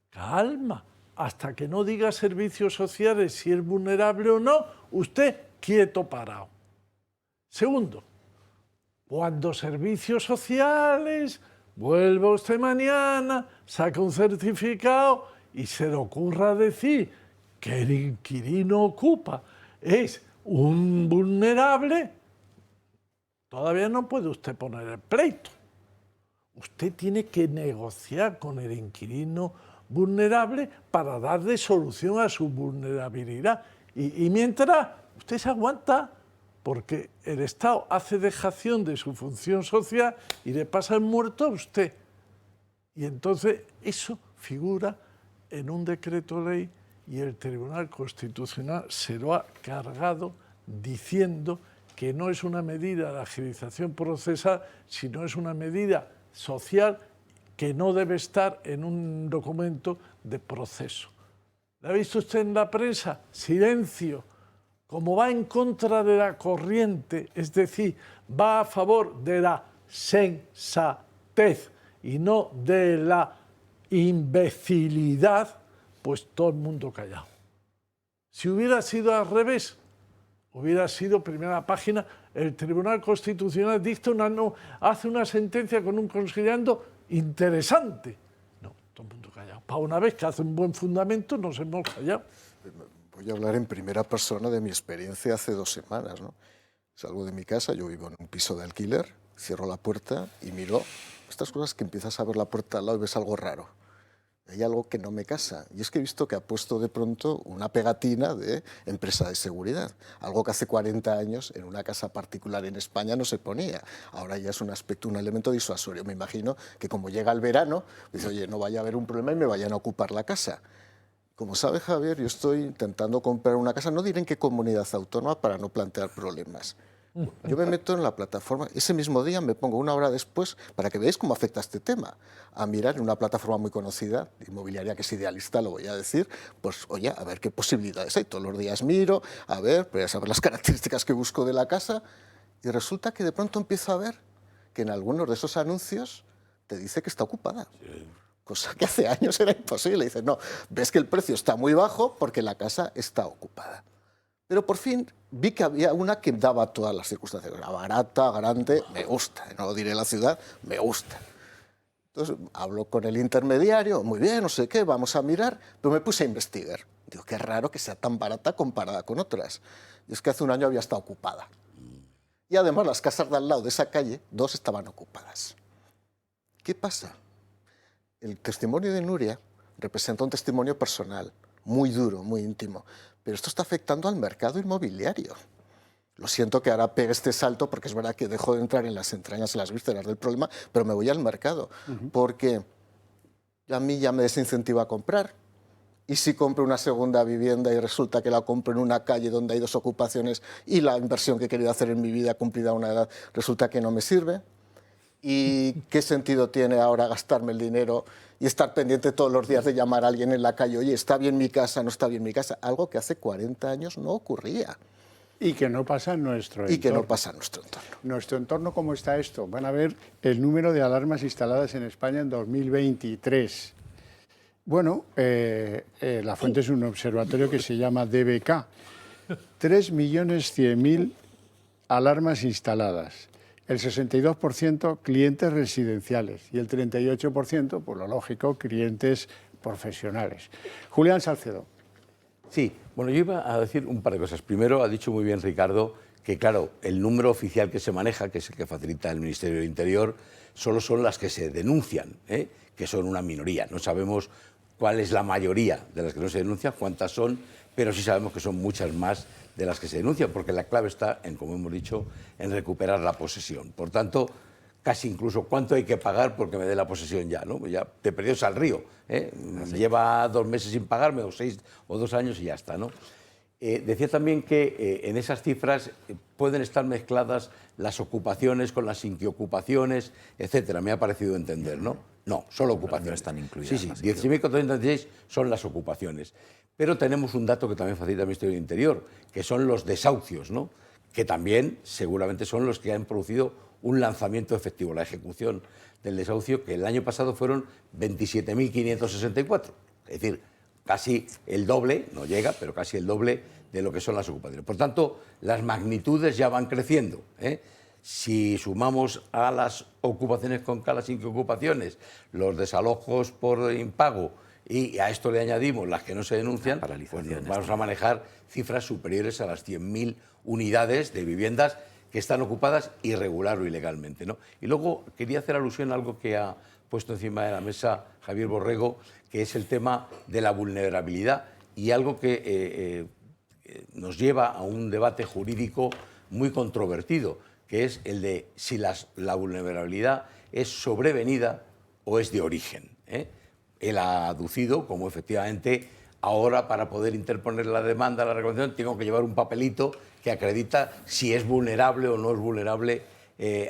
calma. Hasta que no diga servicios sociales si es vulnerable o no, usted quieto parado. Segundo, cuando servicios sociales, vuelva usted mañana, saca un certificado y se le ocurra decir que el inquilino ocupa es un vulnerable, todavía no puede usted poner el pleito. Usted tiene que negociar con el inquilino vulnerable para darle solución a su vulnerabilidad. Y mientras, usted se aguanta, porque el Estado hace dejación de su función social y le pasa el muerto a usted. Y entonces eso figura en un decreto ley y el Tribunal Constitucional se lo ha cargado diciendo que no es una medida de agilización procesal, sino es una medida social que no debe estar en un documento de proceso. ¿La ha visto usted en la prensa? Silencio. Como va en contra de la corriente, es decir, va a favor de la sensatez y no de la imbecilidad, pues todo el mundo callado. Si hubiera sido al revés, hubiera sido primera página, el Tribunal Constitucional hace una sentencia con un considerando interesante. No, todo el mundo callado. Para una vez que hace un buen fundamento, nos hemos callado. Voy a hablar en primera persona de mi experiencia hace 2 semanas, ¿no? Salgo de mi casa, yo vivo en un piso de alquiler, cierro la puerta y miro estas cosas que empiezas a ver la puerta al lado y ves algo raro. Hay algo que no me casa. Y es que he visto que ha puesto de pronto una pegatina de empresa de seguridad. Algo que hace 40 años en una casa particular en España no se ponía. Ahora ya es un aspecto, un elemento disuasorio. Me imagino que como llega el verano, dice: oye, no vaya a haber un problema y me vayan a ocupar la casa. Como sabe Javier, yo estoy intentando comprar una casa, no diré en qué comunidad autónoma para no plantear problemas, Yo me meto en la plataforma, ese mismo día me pongo una hora después, para que veáis cómo afecta este tema, a mirar en una plataforma muy conocida, inmobiliaria, que es Idealista, lo voy a decir, pues oye, a ver qué posibilidades hay. Todos los días miro, a ver, pues a saber las características que busco de la casa, y resulta que de pronto empiezo a ver que en algunos de esos anuncios te dice que está ocupada. Sí. Cosa que hace años era imposible. Dices, no, ves que el precio está muy bajo porque la casa está ocupada. Pero por fin vi que había una que daba todas las circunstancias. Era barata, grande, me gusta. No lo diré la ciudad, me gusta. Entonces hablo con el intermediario, muy bien, no sé qué, vamos a mirar, pero me puse a investigar. Digo, qué raro que sea tan barata comparada con otras. Y es que hace un año había estado ocupada. Y además las casas de al lado de esa calle, 2 estaban ocupadas. ¿Qué pasa? El testimonio de Nuria representa un testimonio personal, muy duro, muy íntimo, pero esto está afectando al mercado inmobiliario. Lo siento que ahora pegue este salto porque es verdad que dejo de entrar en las entrañas, en las vísceras del problema, pero me voy al mercado, porque a mí ya me desincentiva a comprar. Y si compro una segunda vivienda y resulta que la compro en una calle donde hay 2 ocupaciones y la inversión que he querido hacer en mi vida cumplida una edad resulta que no me sirve. ¿Y qué sentido tiene ahora gastarme el dinero y estar pendiente todos los días de llamar a alguien en la calle? Oye, ¿está bien mi casa? ¿No está bien mi casa? Algo que hace 40 años no ocurría. Y que no pasa en nuestro entorno. Y que no pasa en nuestro entorno. ¿Nuestro entorno cómo está esto? Van a ver el número de alarmas instaladas en España en 2023. Bueno, la fuente es un observatorio que se llama DBK. 3.100.000 alarmas instaladas. El 62% clientes residenciales y el 38%, por lo lógico, clientes profesionales. Julián Salcedo. Sí, bueno, yo iba a decir un par de cosas. Primero, ha dicho muy bien Ricardo que, claro, el número oficial que se maneja, que es el que facilita el Ministerio del Interior, solo son las que se denuncian, que son una minoría. No sabemos cuál es la mayoría de las que no se denuncian, cuántas son, pero sí sabemos que son muchas más de las que se denuncian, porque la clave está en, como hemos dicho, en recuperar la posesión. Por tanto, casi incluso cuánto hay que pagar porque me dé la posesión ya, ¿no? Ya te perdió al río, lleva 2 meses sin pagarme, o 6 o 2 años y ya está, ¿no? Decía también que en esas cifras pueden estar mezcladas las ocupaciones con las inquiocupaciones, etcétera. Me ha parecido entender, ¿no? No, solo ocupaciones. Están incluidas. Sí, 10.436 son las ocupaciones. Pero tenemos un dato que también facilita el Ministerio del Interior, que son los desahucios, ¿no? Que también seguramente son los que han producido un lanzamiento efectivo, la ejecución del desahucio, que el año pasado fueron 27.564. Es decir, casi el doble, no llega, pero casi el doble de lo que son las ocupaciones. Por tanto, las magnitudes ya van creciendo, Si sumamos a las ocupaciones con las inquiocupaciones, los desalojos por impago, y a esto le añadimos las que no se denuncian, pues nos vamos a manejar cifras superiores a las 100.000 unidades de viviendas que están ocupadas irregular o ilegalmente, ¿no? Y luego quería hacer alusión a algo que ha puesto encima de la mesa Javier Borrego, que es el tema de la vulnerabilidad y algo que nos lleva a un debate jurídico muy controvertido, que es el de si la vulnerabilidad es sobrevenida o es de origen, Él ha aducido como efectivamente ahora para poder interponer la demanda, la reclamación, tengo que llevar un papelito que acredita si es vulnerable o no es vulnerable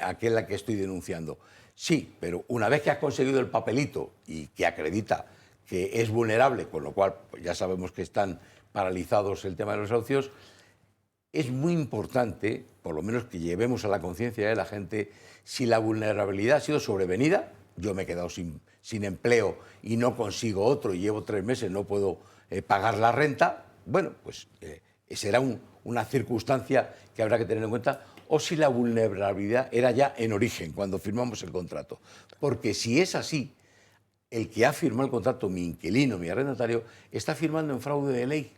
aquella que estoy denunciando. Sí, pero una vez que has conseguido el papelito y que acredita que es vulnerable, con lo cual pues ya sabemos que están paralizados el tema de los desahucios, es muy importante, por lo menos que llevemos a la conciencia de la gente, si la vulnerabilidad ha sido sobrevenida, yo me he quedado sin empleo y no consigo otro y llevo 3 meses, no puedo pagar la renta, bueno, pues será una circunstancia que habrá que tener en cuenta, o si la vulnerabilidad era ya en origen, cuando firmamos el contrato. Porque si es así, el que ha firmado el contrato, mi inquilino, mi arrendatario, está firmando en fraude de ley,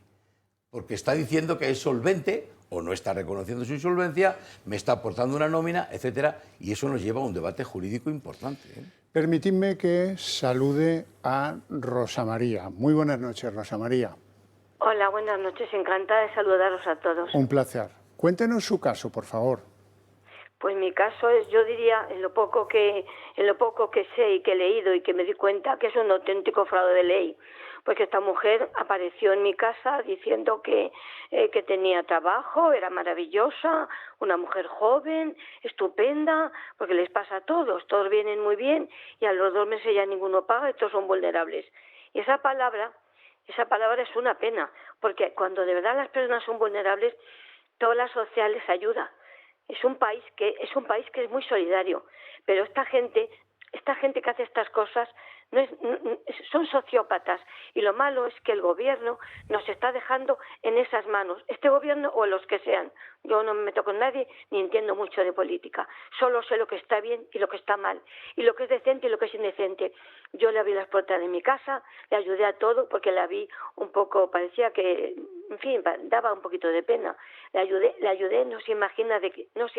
porque está diciendo que es solvente o no está reconociendo su insolvencia, me está aportando una nómina, etcétera, y eso nos lleva a un debate jurídico importante. Permitidme que salude a Rosa María. Muy buenas noches, Rosa María. Hola, buenas noches. Encantada de saludaros a todos. Un placer. Cuéntenos su caso, por favor. Pues mi caso es, yo diría, en lo poco que sé y que he leído y que me di cuenta, que es un auténtico fraude de ley. Porque esta mujer apareció en mi casa diciendo que tenía trabajo, era maravillosa, una mujer joven, estupenda, porque les pasa a todos vienen muy bien y a los 2 meses ya ninguno paga y todos son vulnerables. Y esa palabra es una pena, porque cuando de verdad las personas son vulnerables, toda la sociedad les ayuda. Es un país que es muy solidario, pero esta gente que hace estas cosas son sociópatas, y lo malo es que el gobierno nos está dejando en esas manos, este gobierno o los que sean. Yo no me meto con nadie ni entiendo mucho de política, solo sé lo que está bien y lo que está mal, y lo que es decente y lo que es indecente. Yo le abrí las puertas de mi casa, le ayudé a todo porque la vi un poco, parecía que, en fin, daba un poquito de pena. Le ayudé, no se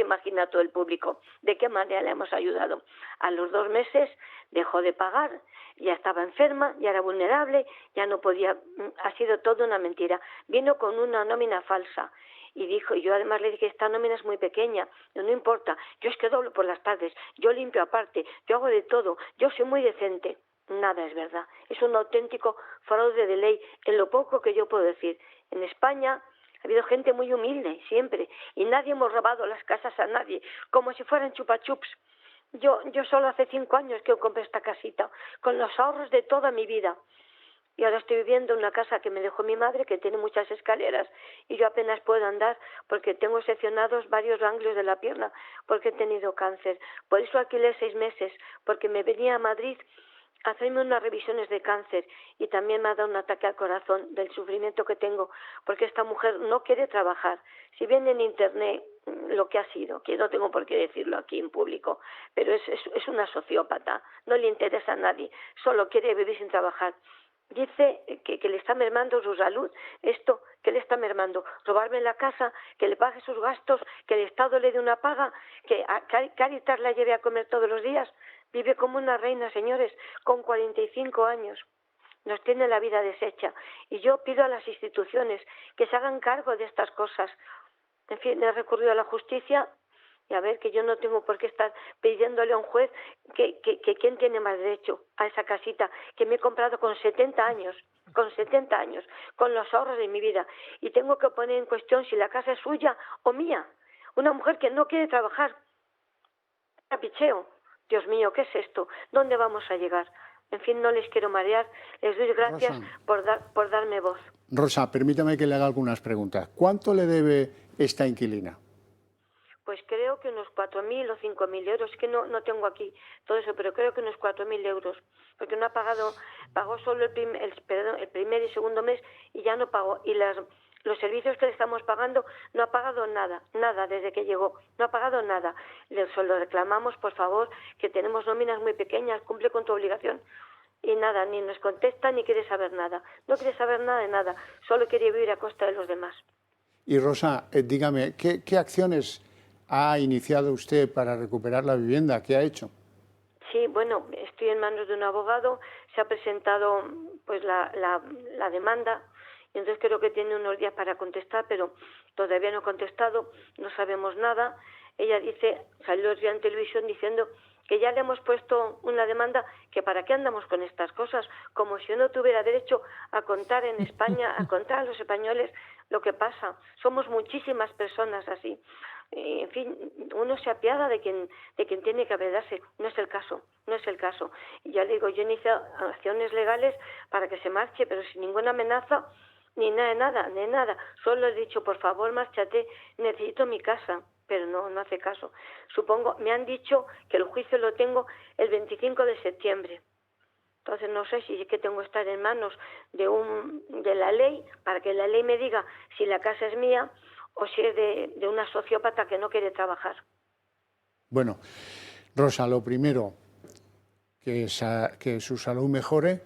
imagina todo el público de qué manera le hemos ayudado. A los 2 meses dejó de pagar, ya estaba enferma, ya era vulnerable, ya no podía, ha sido todo una mentira. Vino con una nómina falsa y dijo, y yo además le dije, esta nómina es muy pequeña, no importa, yo es que doblo por las tardes, yo limpio aparte, yo hago de todo, yo soy muy decente. Nada es verdad, es un auténtico fraude de ley, en lo poco que yo puedo decir. En España ha habido gente muy humilde, siempre, y nadie hemos robado las casas a nadie, como si fueran chupachups. Yo solo hace 5 años que compré esta casita, con los ahorros de toda mi vida. Y ahora estoy viviendo en una casa que me dejó mi madre, que tiene muchas escaleras, y yo apenas puedo andar porque tengo seccionados varios ganglios de la pierna, porque he tenido cáncer. Por eso alquilé 6 meses, porque me venía a Madrid a hacerme unas revisiones de cáncer, y también me ha dado un ataque al corazón del sufrimiento que tengo, porque esta mujer no quiere trabajar. Si ven en internet lo que ha sido, que no tengo por qué decirlo aquí en público, pero es una sociópata, no le interesa a nadie, solo quiere vivir sin trabajar. Dice que le está mermando su salud, esto, que le está mermando, robarme la casa, que le pague sus gastos, que el Estado le dé una paga, que Cáritas la lleve a comer todos los días. Vive como una reina, señores, con 45 años. Nos tiene la vida deshecha. Y yo pido a las instituciones que se hagan cargo de estas cosas. En fin, he recurrido a la justicia, y a ver, que yo no tengo por qué estar pidiéndole a un juez que quién tiene más derecho a esa casita que me he comprado con 70 años, con los ahorros de mi vida, y tengo que poner en cuestión si la casa es suya o mía. Una mujer que no quiere trabajar. Picheo. Dios mío, ¿qué es esto? ¿Dónde vamos a llegar? En fin, no les quiero marear. Les doy gracias por darme voz. Rosa, permítame que le haga algunas preguntas. ¿Cuánto le debe esta inquilina? Pues creo que unos 4.000 o 5.000 euros, es que no tengo aquí todo eso, pero creo que unos 4.000 euros, porque no ha pagado, pagó solo el primer y segundo mes y ya no pagó, y los servicios que le estamos pagando no ha pagado nada desde que llegó, no ha pagado nada. Le reclamamos, por favor, que tenemos nóminas muy pequeñas, cumple con tu obligación. Y nada, ni nos contesta ni quiere saber nada, no quiere saber nada de nada, solo quiere vivir a costa de los demás. Y Rosa, dígame, ¿qué acciones ha iniciado usted para recuperar la vivienda? ¿Qué ha hecho? Sí, bueno, estoy en manos de un abogado, se ha presentado pues la demanda, y entonces creo que tiene unos días para contestar, pero todavía no ha contestado, no sabemos nada. Ella salió el día en televisión diciendo que ya le hemos puesto una demanda, que para qué andamos con estas cosas, como si yo no tuviera derecho a contar en España, a contar a los españoles lo que pasa. Somos muchísimas personas así. En fin, uno se apiada de quien tiene que apiadarse. No es el caso. Y ya le digo, yo inicio acciones legales para que se marche, pero sin ninguna amenaza, ni nada. Solo he dicho, por favor, márchate, necesito mi casa. Pero no hace caso. Supongo, me han dicho que el juicio lo tengo el 25 de septiembre. Entonces no sé si es que tengo que estar en manos de la ley, para que la ley me diga si la casa es mía o si es de una sociópata que no quiere trabajar. Bueno, Rosa, lo primero, que su salud mejore.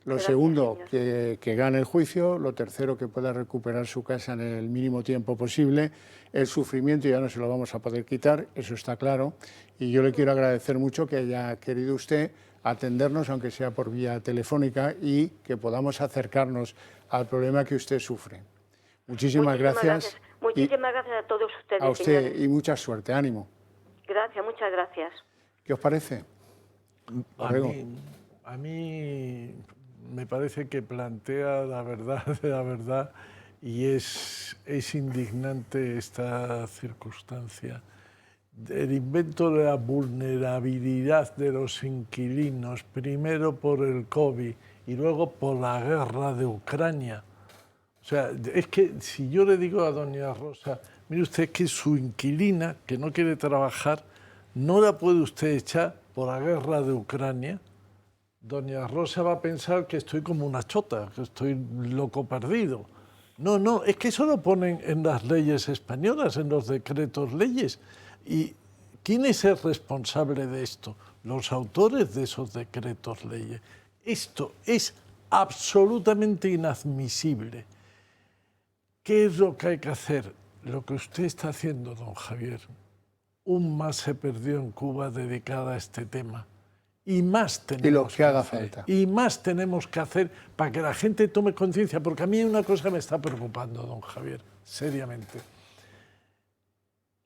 Lo segundo, que gane el juicio. Lo tercero, que pueda recuperar su casa en el mínimo tiempo posible. El sufrimiento ya no se lo vamos a poder quitar, eso está claro. Y yo le quiero agradecer mucho que haya querido usted atendernos, aunque sea por vía telefónica, y que podamos acercarnos al problema que usted sufre. Muchísimas gracias. Muchísimas gracias a todos ustedes. A usted, señores. Y mucha suerte, ánimo. Gracias, muchas gracias. ¿Qué os parece? A mí me parece que plantea la verdad, y es indignante esta circunstancia. El invento de la vulnerabilidad de los inquilinos, primero por el COVID y luego por la guerra de Ucrania. O sea, es que si yo le digo a doña Rosa, mire usted que su inquilina, que no quiere trabajar, no la puede usted echar por la guerra de Ucrania, doña Rosa va a pensar que estoy como una chota, que estoy loco perdido. No, es que eso lo ponen en las leyes españolas, en los decretos leyes. ¿Y quién es el responsable de esto? Los autores de esos decretos leyes. Esto es absolutamente inadmisible. ¿Qué es lo que hay que hacer? Lo que usted está haciendo, don Javier. Un más se perdió en Cuba dedicada a este tema. Y más tenemos y lo que haga hacer. falta. Y más tenemos que hacer para que la gente tome conciencia, porque a mí una cosa me está preocupando, don Javier, seriamente.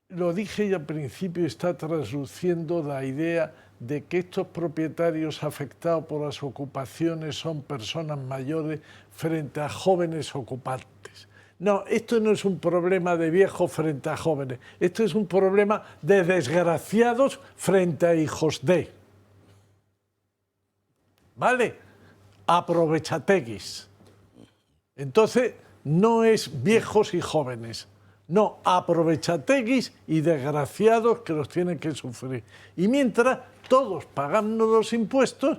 Lo dije ya al principio, está trasluciendo la idea de que estos propietarios afectados por las ocupaciones son personas mayores frente a jóvenes ocupantes. No, esto no es un problema de viejos frente a jóvenes, esto es un problema de desgraciados frente a hijos de. ¿Vale? Aprovechateguis. Entonces, no es viejos y jóvenes. No, aprovechateguis y desgraciados que los tienen que sufrir. Y mientras, todos pagando los impuestos,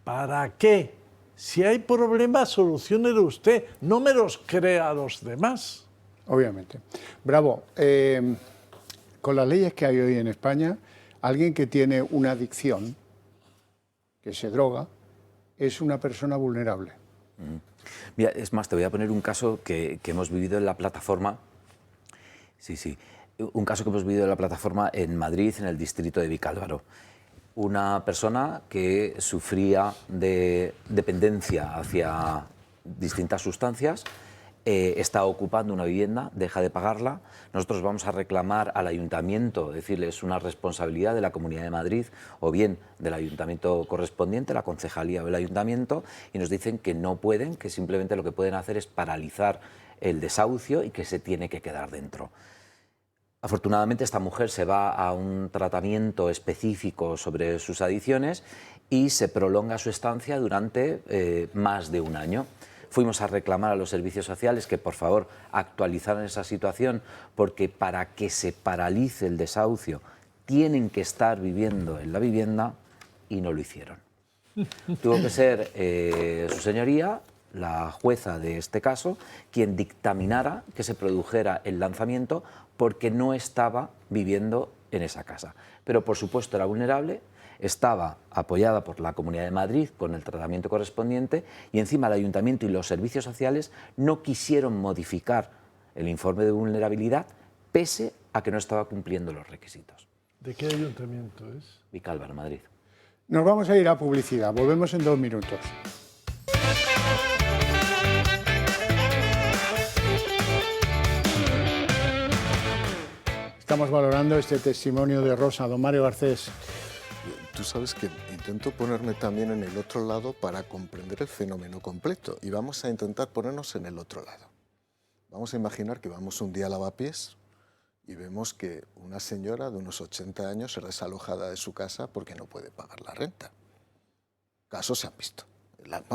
¿para qué? Si hay problemas, soluciónelo usted, no me los crea a los demás. Obviamente. Bravo. Con las leyes que hay hoy en España, alguien que tiene una adicción, que se droga, es una persona vulnerable. Mira, es más, te voy a poner un caso que hemos vivido en la plataforma. Sí. Un caso que hemos vivido en la plataforma en Madrid, en el distrito de Vicálvaro. Una persona que sufría de dependencia hacia distintas sustancias, está ocupando una vivienda, deja de pagarla. Nosotros vamos a reclamar al ayuntamiento, decirle es una responsabilidad de la Comunidad de Madrid o bien del ayuntamiento correspondiente, la concejalía o el ayuntamiento, y nos dicen que no pueden, que simplemente lo que pueden hacer es paralizar el desahucio y que se tiene que quedar dentro. Afortunadamente esta mujer se va a un tratamiento específico sobre sus adicciones y se prolonga su estancia durante más de un año. Fuimos a reclamar a los servicios sociales que por favor actualizaran esa situación, porque para que se paralice el desahucio tienen que estar viviendo en la vivienda y no lo hicieron. Tuvo que ser su señoría, la jueza de este caso, quien dictaminara que se produjera el lanzamiento porque no estaba viviendo en esa casa. Pero por supuesto era vulnerable, estaba apoyada por la Comunidad de Madrid con el tratamiento correspondiente y encima el ayuntamiento y los servicios sociales no quisieron modificar el informe de vulnerabilidad pese a que no estaba cumpliendo los requisitos. ¿De qué ayuntamiento es? Vicálvaro, Madrid. Nos vamos a ir a publicidad, volvemos en 2 minutos. Estamos valorando este testimonio de Rosa. Don Mario Garcés. Tú sabes que intento ponerme también en el otro lado para comprender el fenómeno completo y vamos a intentar ponernos en el otro lado. Vamos a imaginar que vamos un día a Lavapiés y vemos que una señora de unos 80 años es desalojada de su casa porque no puede pagar la renta. Casos se han visto.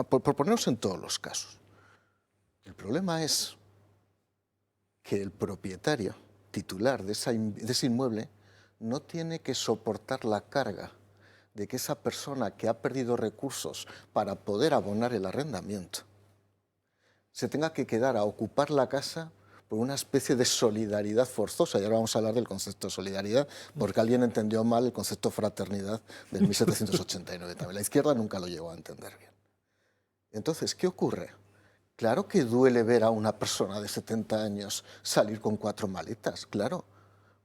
Por ponernos en todos los casos. El problema es que el propietario titular de ese inmueble no tiene que soportar la carga de que esa persona que ha perdido recursos para poder abonar el arrendamiento se tenga que quedar a ocupar la casa por una especie de solidaridad forzosa. Y ahora vamos a hablar del concepto de solidaridad, porque alguien entendió mal el concepto de fraternidad del 1789 también. La izquierda nunca lo llegó a entender bien. Entonces, ¿qué ocurre? Claro que duele ver a una persona de 70 años salir con 4 maletas, claro.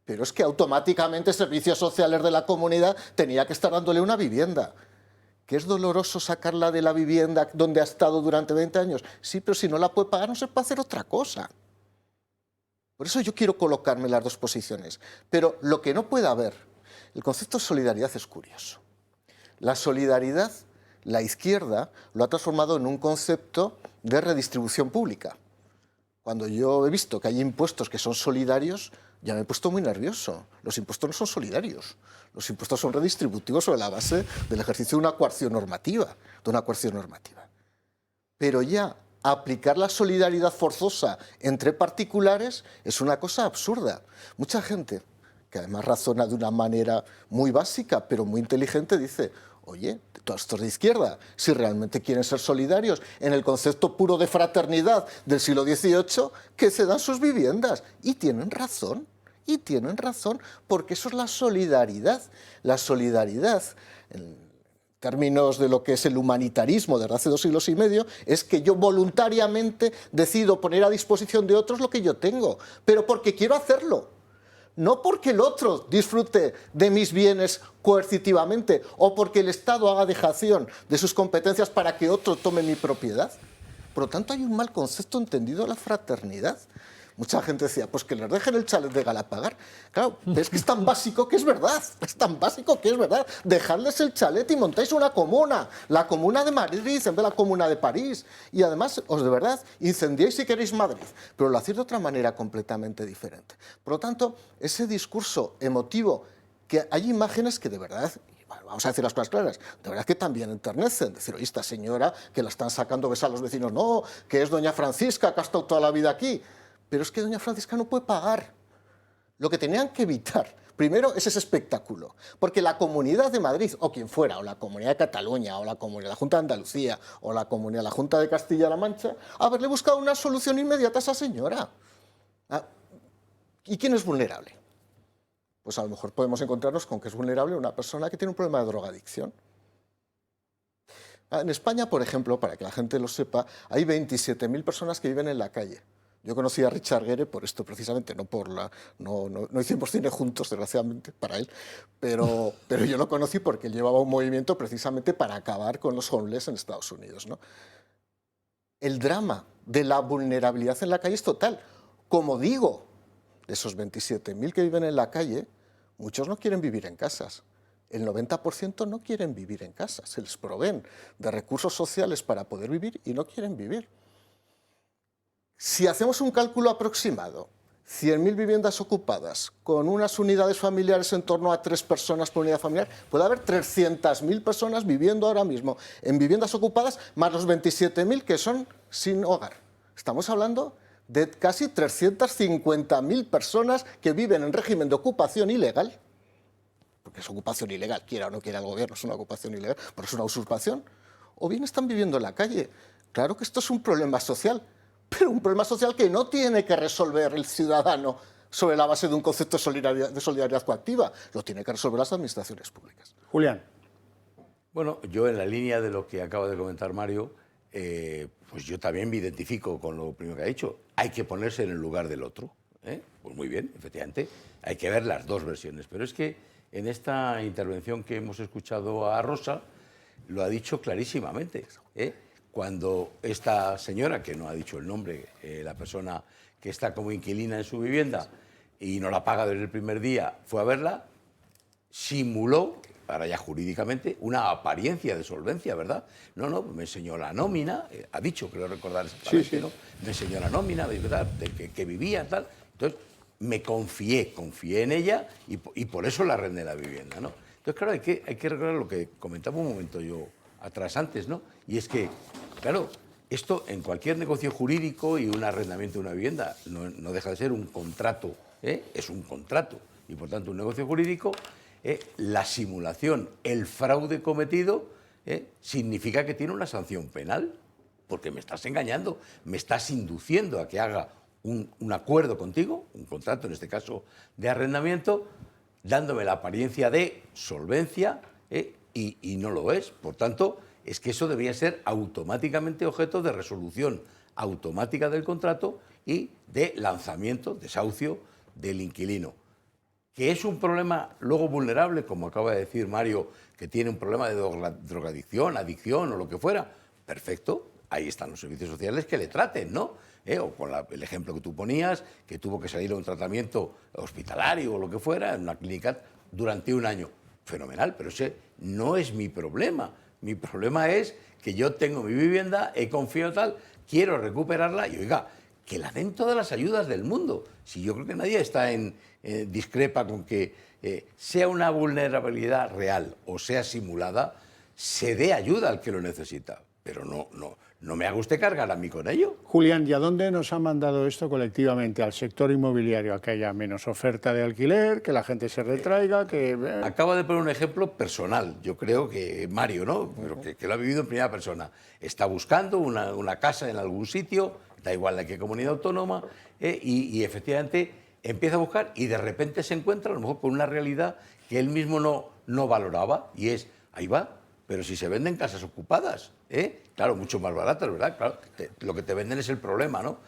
Pero es que automáticamente servicios sociales de la comunidad tenía que estar dándole una vivienda. ¿Que es doloroso sacarla de la vivienda donde ha estado durante 20 años? Sí, pero si no la puede pagar no se puede hacer otra cosa. Por eso yo quiero colocarme en las dos posiciones. Pero lo que no puede haber El concepto de solidaridad es curioso. La solidaridad, la izquierda lo ha transformado en un concepto de redistribución pública. Cuando yo he visto que hay impuestos que son solidarios, ya me he puesto muy nervioso. Los impuestos no son solidarios. Los impuestos son redistributivos sobre la base del ejercicio de una coerción normativa. Pero ya aplicar la solidaridad forzosa entre particulares es una cosa absurda. Mucha gente, que además razona de una manera muy básica, pero muy inteligente, dice: oye, todos estos de izquierda, si realmente quieren ser solidarios en el concepto puro de fraternidad del siglo XVIII, que cedan sus viviendas. Y tienen razón, porque eso es la solidaridad. La solidaridad, en términos de lo que es el humanitarismo desde hace 2 siglos y medio, es que yo voluntariamente decido poner a disposición de otros lo que yo tengo, pero porque quiero hacerlo. No porque el otro disfrute de mis bienes coercitivamente o porque el Estado haga dejación de sus competencias para que otro tome mi propiedad. Por lo tanto, hay un mal concepto entendido de la fraternidad. Mucha gente decía, pues que les dejen el chalet de Galapagar. Claro, pero es que es tan básico que es verdad. Dejadles el chalet y montáis una comuna. La comuna de Madrid en vez de la comuna de París. Y además, os de verdad, incendiáis si queréis Madrid. Pero lo hacéis de otra manera completamente diferente. Por lo tanto, ese discurso emotivo, que hay imágenes que de verdad... Vamos a decir las cosas claras, de verdad que también enternecen. Decir, oye, esta señora que la están sacando besar a los vecinos, no, que es doña Francisca, que ha estado toda la vida aquí. Pero es que doña Francisca no puede pagar. Lo que tenían que evitar, primero, es ese espectáculo. Porque la Comunidad de Madrid, o quien fuera, o la Comunidad de Cataluña, o la Comunidad de la Junta de Andalucía, o la Comunidad de la Junta de Castilla-La Mancha, haberle buscado una solución inmediata a esa señora. ¿Y quién es vulnerable? Pues a lo mejor podemos encontrarnos con que es vulnerable una persona que tiene un problema de drogadicción. En España, por ejemplo, para que la gente lo sepa, hay 27.000 personas que viven en la calle. Yo conocí a Richard Gere por esto precisamente, no hicimos cine juntos, desgraciadamente, para él, pero yo lo conocí porque él llevaba un movimiento precisamente para acabar con los homeless en Estados Unidos, ¿no? El drama de la vulnerabilidad en la calle es total. Como digo, de esos 27.000 que viven en la calle, muchos no quieren vivir en casas. El 90% no quieren vivir en casas. Se les proveen de recursos sociales para poder vivir y no quieren vivir. Si hacemos un cálculo aproximado, 100.000 viviendas ocupadas con unas unidades familiares en torno a 3 personas por unidad familiar, puede haber 300.000 personas viviendo ahora mismo en viviendas ocupadas, más los 27.000 que son sin hogar. Estamos hablando de casi 350.000 personas que viven en régimen de ocupación ilegal, porque es ocupación ilegal, quiera o no quiera el gobierno, es una ocupación ilegal, pero es una usurpación, o bien están viviendo en la calle. Claro que esto es un problema social, pero un problema social que no tiene que resolver el ciudadano sobre la base de un concepto de solidaridad coactiva, lo tiene que resolver las administraciones públicas. Julián. Bueno, yo en la línea de lo que acaba de comentar Mario, pues yo también me identifico con lo primero que ha dicho. Hay que ponerse en el lugar del otro. Pues muy bien, efectivamente, hay que ver las dos versiones. Pero es que en esta intervención que hemos escuchado a Rosa, lo ha dicho clarísimamente. Cuando esta señora, que no ha dicho el nombre, la persona que está como inquilina en su vivienda y no la paga desde el primer día, fue a verla, simuló, ahora ya jurídicamente, una apariencia de solvencia, ¿verdad? No, me enseñó la nómina, ha dicho, creo recordar exactamente, sí. ¿No? Me enseñó la nómina, ¿verdad? De que vivía, tal. Entonces, me confié en ella y por eso la arrendé la vivienda, ¿no? Entonces, claro, hay que recordar lo que comentaba un momento yo atrás antes, ¿no? Y es que, claro, esto en cualquier negocio jurídico y un arrendamiento de una vivienda no deja de ser un contrato, es un contrato. Y por tanto, un negocio jurídico, la simulación, el fraude cometido, significa que tiene una sanción penal, porque me estás engañando, me estás induciendo a que haga un acuerdo contigo, un contrato, en este caso de arrendamiento, dándome la apariencia de solvencia, y no lo es. Por tanto, es que eso debería ser automáticamente objeto de resolución automática del contrato y de lanzamiento, desahucio del inquilino. Que es un problema luego vulnerable, como acaba de decir Mario, que tiene un problema de drogadicción, adicción o lo que fuera, perfecto, ahí están los servicios sociales que le traten, ¿no? O con el ejemplo que tú ponías, que tuvo que salir a un tratamiento hospitalario o lo que fuera, en una clínica, durante un año. Fenomenal, pero ese no es mi problema. Mi problema es que yo tengo mi vivienda, he confiado tal, quiero recuperarla y, oiga, que la den todas las ayudas del mundo. Si yo creo que nadie está discrepa con que sea una vulnerabilidad real o sea simulada, se dé ayuda al que lo necesita. Pero no me haga usted cargar a mí con ello. Julián, ¿y a dónde nos ha mandado esto colectivamente? ¿Al sector inmobiliario? ¿A que haya menos oferta de alquiler, que la gente se retraiga? Acaba de poner un ejemplo personal. Yo creo que Mario, ¿no? Pero que lo ha vivido en primera persona. Está buscando una casa en algún sitio, da igual de qué comunidad autónoma, y efectivamente empieza a buscar y de repente se encuentra a lo mejor con una realidad que él mismo no valoraba, y es, ahí va, pero si se venden casas ocupadas, claro, mucho más baratas, ¿verdad? Claro, lo que te venden es el problema, ¿no?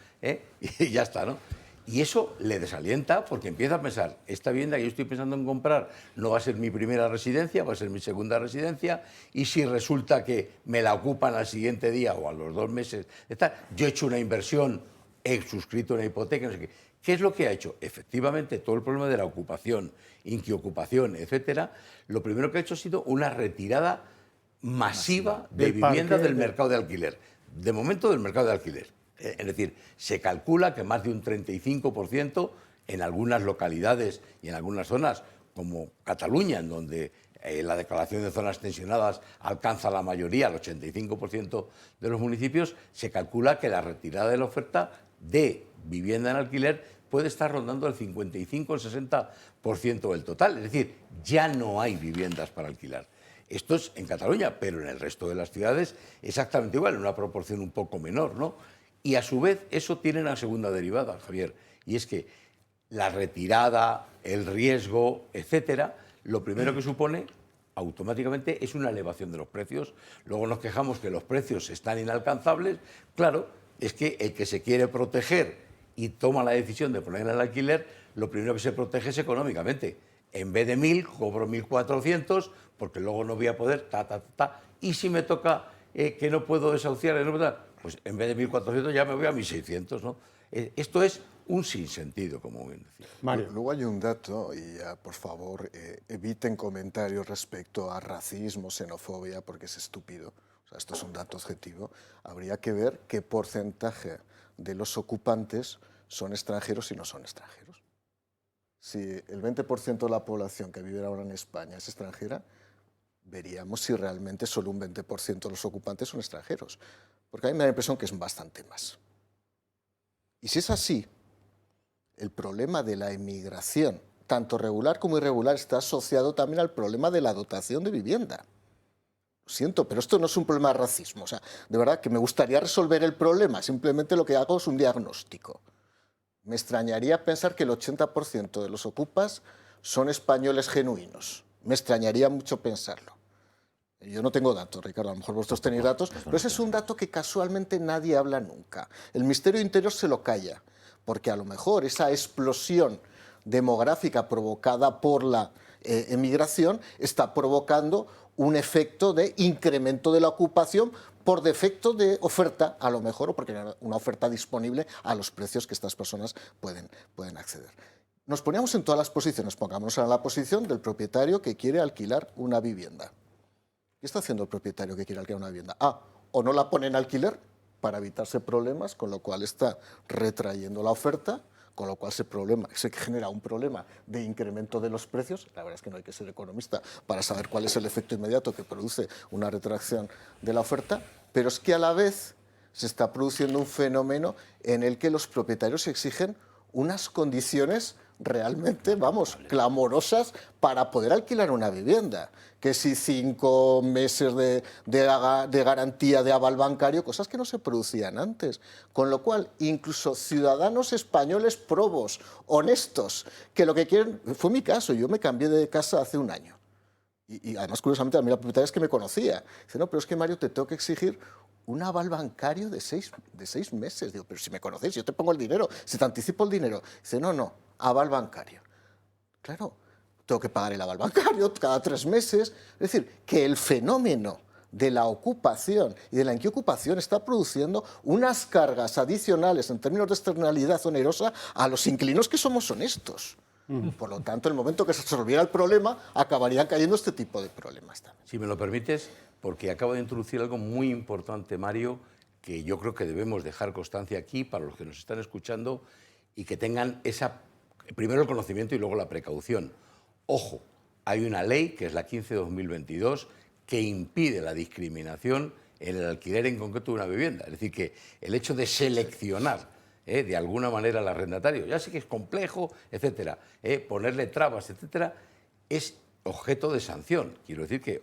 Y ya está, ¿no? Y eso le desalienta porque empieza a pensar, esta vivienda que yo estoy pensando en comprar no va a ser mi primera residencia, va a ser mi segunda residencia, y si resulta que me la ocupan al siguiente día o a los 2 meses, yo he hecho una inversión, he suscrito una hipoteca, no sé qué. ¿Qué es lo que ha hecho? Efectivamente, todo el problema de la ocupación, inquiocupación, etcétera, lo primero que ha hecho ha sido una retirada masiva de viviendas del mercado de alquiler. De momento del mercado de alquiler. Es decir, se calcula que más de un 35% en algunas localidades y en algunas zonas, como Cataluña, en donde la declaración de zonas tensionadas alcanza la mayoría, el 85% de los municipios, se calcula que la retirada de la oferta de vivienda en alquiler puede estar rondando el 55 o el 60% del total. Es decir, ya no hay viviendas para alquilar. Esto es en Cataluña, pero en el resto de las ciudades exactamente igual, en una proporción un poco menor, ¿no? Y a su vez eso tiene una segunda derivada, Javier, y es que la retirada, el riesgo, etcétera, lo primero que supone automáticamente es una elevación de los precios. Luego nos quejamos que los precios están inalcanzables. Claro, es que el que se quiere proteger y toma la decisión de poner en el alquiler, lo primero que se protege es económicamente. En vez de 1.000, cobro 1.400, porque luego no voy a poder, y si me toca que no puedo desahuciar, pues en vez de 1.400 ya me voy a 1.600, ¿no? Esto es un sinsentido, como bien decía. Mario. Luego hay un dato, y ya, por favor, eviten comentarios respecto a racismo, xenofobia, porque es estúpido. O sea, esto es un dato objetivo. Habría que ver qué porcentaje de los ocupantes son extranjeros y no son extranjeros. Si el 20% de la población que vive ahora en España es extranjera, veríamos si realmente solo un 20% de los ocupantes son extranjeros. Porque a mí me da la impresión que es bastante más. Y si es así, el problema de la emigración, tanto regular como irregular, está asociado también al problema de la dotación de vivienda. Lo siento, pero esto no es un problema de racismo. O sea, de verdad que me gustaría resolver el problema, simplemente lo que hago es un diagnóstico. Me extrañaría pensar que el 80% de los ocupas son españoles genuinos. Me extrañaría mucho pensarlo. Yo no tengo datos, Ricardo, a lo mejor vosotros tenéis datos, pero ese es un dato que casualmente nadie habla nunca. El Ministerio Interior se lo calla, porque a lo mejor esa explosión demográfica provocada por la emigración está provocando un efecto de incremento de la ocupación por defecto de oferta, a lo mejor, o porque hay una oferta disponible a los precios que estas personas pueden acceder. Nos poníamos en todas las posiciones, pongámonos en la posición del propietario que quiere alquilar una vivienda. ¿Qué está haciendo el propietario que quiere alquilar una vivienda? O no la pone en alquiler para evitarse problemas, con lo cual está retrayendo la oferta, con lo cual se genera un problema de incremento de los precios. La verdad es que no hay que ser economista para saber cuál es el efecto inmediato que produce una retracción de la oferta, pero es que a la vez se está produciendo un fenómeno en el que los propietarios exigen unas condiciones realmente, clamorosas para poder alquilar una vivienda. Que si 5 meses de garantía de aval bancario, cosas que no se producían antes. Con lo cual, incluso ciudadanos españoles probos, honestos, que lo que quieren... Fue mi caso, yo me cambié de casa hace un año. Y además, curiosamente, a mí la propietaria es que me conocía. Dice, no, pero es que, Mario, te tengo que exigir un aval bancario de 6 meses. Digo, pero si me conocéis, yo te pongo el dinero, si te anticipo el dinero. Dice, no, aval bancario. Claro, tengo que pagar el aval bancario cada 3 meses. Es decir, que el fenómeno de la ocupación y de la inquiocupación está produciendo unas cargas adicionales en términos de externalidad onerosa a los inquilinos que somos honestos. Por lo tanto, en el momento que se resolviera el problema, acabarían cayendo este tipo de problemas también. Si me lo permites, porque acabo de introducir algo muy importante, Mario, que yo creo que debemos dejar constancia aquí para los que nos están escuchando y que tengan primero el conocimiento y luego la precaución. Ojo, hay una ley, que es la 15/2022, que impide la discriminación en el alquiler en concreto de una vivienda. Es decir, que el hecho de seleccionar de alguna manera al arrendatario, ya sé que es complejo, etcétera, ponerle trabas, etcétera, es objeto de sanción. Quiero decir que,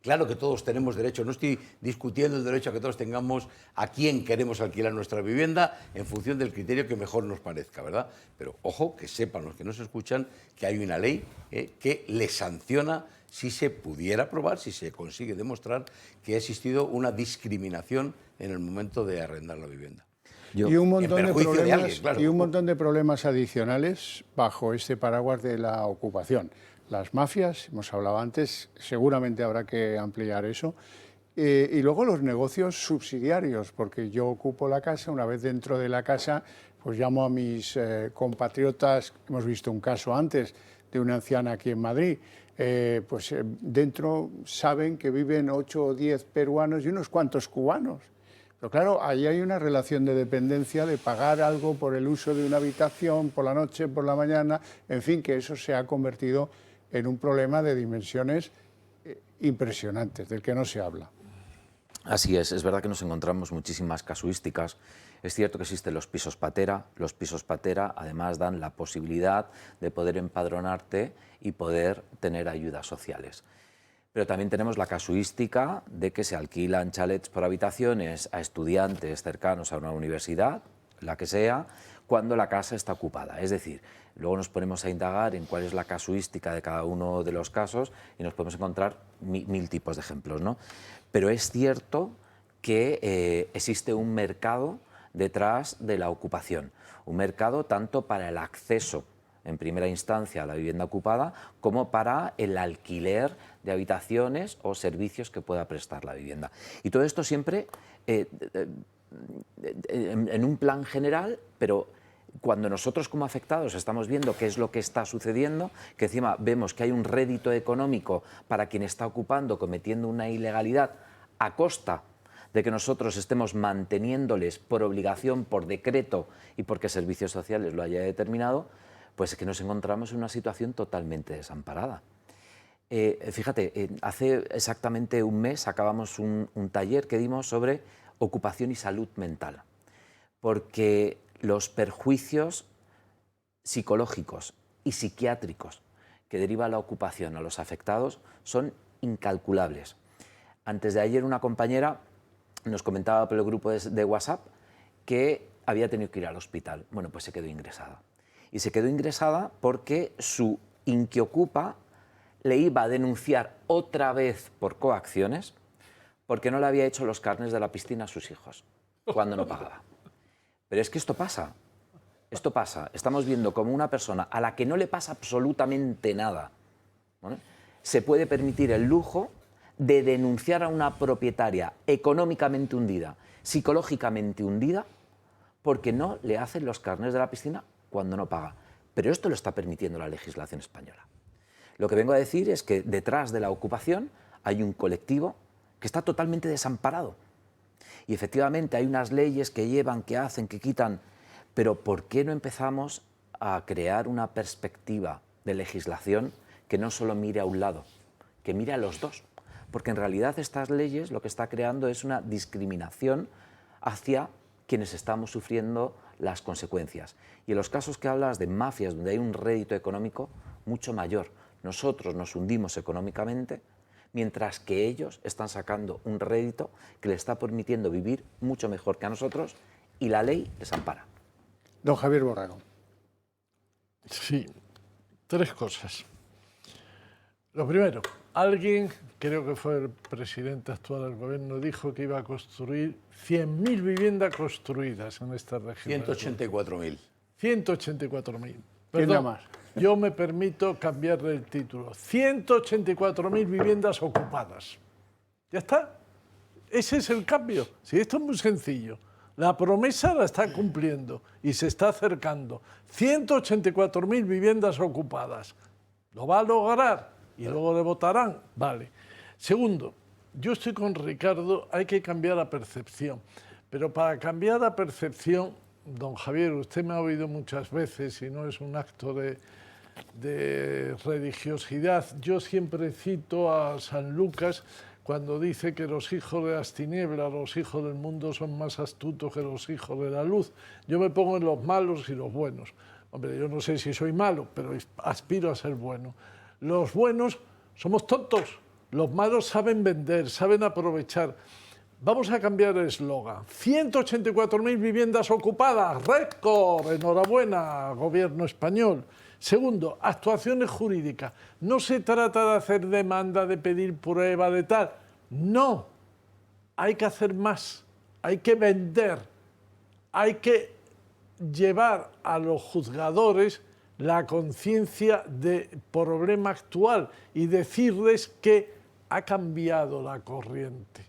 claro que todos tenemos derecho, no estoy discutiendo el derecho a que todos tengamos a quién queremos alquilar nuestra vivienda en función del criterio que mejor nos parezca, ¿verdad? Pero ojo, que sepan los que nos escuchan que hay una ley que les sanciona si se pudiera probar, si se consigue demostrar que ha existido una discriminación en el momento de arrendar la vivienda. Y un montón de problemas adicionales bajo este paraguas de la ocupación. Las mafias, hemos hablado antes, seguramente habrá que ampliar eso. Y luego los negocios subsidiarios, porque yo ocupo la casa, una vez dentro de la casa, pues llamo a mis compatriotas, hemos visto un caso antes de una anciana aquí en Madrid, dentro saben que viven 8 o 10 peruanos y unos cuantos cubanos. Pero claro, ahí hay una relación de dependencia de pagar algo por el uso de una habitación, por la noche, por la mañana, en fin, que eso se ha convertido en un problema de dimensiones impresionantes, del que no se habla. Así es verdad que nos encontramos muchísimas casuísticas. Es cierto que existen los pisos patera. Los pisos patera además dan la posibilidad de poder empadronarte y poder tener ayudas sociales. Pero también tenemos la casuística de que se alquilan chalets por habitaciones a estudiantes cercanos a una universidad, la que sea, cuando la casa está ocupada. Es decir, luego nos ponemos a indagar en cuál es la casuística de cada uno de los casos y nos podemos encontrar mil tipos de ejemplos, ¿no? Pero es cierto que existe un mercado detrás de la ocupación, un mercado tanto para el acceso en primera instancia a la vivienda ocupada como para el alquiler de habitaciones o servicios que pueda prestar la vivienda. Y todo esto siempre en un plan general, pero cuando nosotros como afectados estamos viendo qué es lo que está sucediendo, que encima vemos que hay un rédito económico para quien está ocupando, cometiendo una ilegalidad a costa de que nosotros estemos manteniéndoles por obligación, por decreto y porque Servicios Sociales lo haya determinado, pues es que nos encontramos en una situación totalmente desamparada. Fíjate, hace exactamente un mes acabamos un taller que dimos sobre ocupación y salud mental, porque los perjuicios psicológicos y psiquiátricos que deriva la ocupación a los afectados son incalculables. Antes de ayer una compañera nos comentaba por el grupo de WhatsApp que había tenido que ir al hospital. Bueno, pues se quedó ingresada. Y se quedó ingresada porque su inquiocupa le iba a denunciar otra vez por coacciones porque no le había hecho los carnés de la piscina a sus hijos cuando no pagaba. Pero es que esto pasa. Estamos viendo como una persona a la que no le pasa absolutamente nada, ¿vale?, se puede permitir el lujo de denunciar a una propietaria económicamente hundida, psicológicamente hundida, porque no le hacen los carnés de la piscina cuando no paga. Pero esto lo está permitiendo la legislación española. Lo que vengo a decir es que detrás de la ocupación hay un colectivo que está totalmente desamparado. Y efectivamente hay unas leyes que llevan, que hacen, que quitan, pero ¿por qué no empezamos a crear una perspectiva de legislación que no solo mire a un lado, que mire a los dos? Porque en realidad estas leyes lo que está creando es una discriminación hacia quienes estamos sufriendo las consecuencias. Y en los casos que hablas de mafias, donde hay un rédito económico mucho mayor, nosotros nos hundimos económicamente, mientras que ellos están sacando un rédito que les está permitiendo vivir mucho mejor que a nosotros y la ley les ampara. Don Javier Borrego. Sí, tres cosas. Lo primero, alguien, creo que fue el presidente actual del gobierno, dijo que iba a construir 100.000 viviendas construidas en esta región. 184.000. 184.000. Perdón, más. Yo me permito cambiarle el título. 184.000 viviendas ocupadas. ¿Ya está? Ese es el cambio. Sí, esto es muy sencillo. La promesa la está cumpliendo y se está acercando. 184.000 viviendas ocupadas. ¿Lo va a lograr? Y luego le votarán. Vale. Segundo, yo estoy con Ricardo, hay que cambiar la percepción. Pero para cambiar la percepción, don Javier, usted me ha oído muchas veces y no es un acto de religiosidad. Yo siempre cito a San Lucas cuando dice que los hijos de las tinieblas, los hijos del mundo son más astutos que los hijos de la luz. Yo me pongo en los malos y los buenos. Hombre, yo no sé si soy malo, pero aspiro a ser bueno. Los buenos somos tontos, los malos saben vender, saben aprovechar. Vamos a cambiar el eslogan. 184.000 viviendas ocupadas, récord, enhorabuena, gobierno español. Segundo, actuaciones jurídicas. No se trata de hacer demanda, de pedir prueba, de tal. No, hay que hacer más, hay que vender, hay que llevar a los juzgadores la conciencia del problema actual y decirles que ha cambiado la corriente.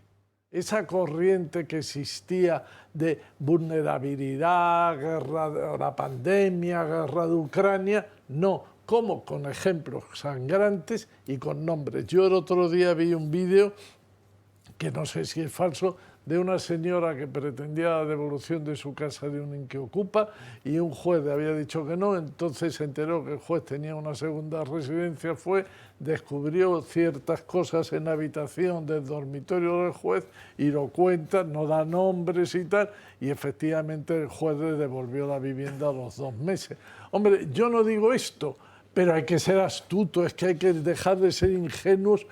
Esa corriente que existía de vulnerabilidad, guerra de la pandemia, guerra de Ucrania, no, como con ejemplos sangrantes y con nombres. Yo el otro día vi un vídeo, que no sé si es falso, de una señora que pretendía la devolución de su casa de un inquiocupa y un juez le había dicho que no, entonces se enteró que el juez tenía una segunda residencia, descubrió ciertas cosas en la habitación del dormitorio del juez y lo cuenta, no da nombres y tal, y efectivamente el juez le devolvió la vivienda a los 2 meses. Hombre, yo no digo esto, pero hay que ser astuto, es que hay que dejar de ser ingenuos.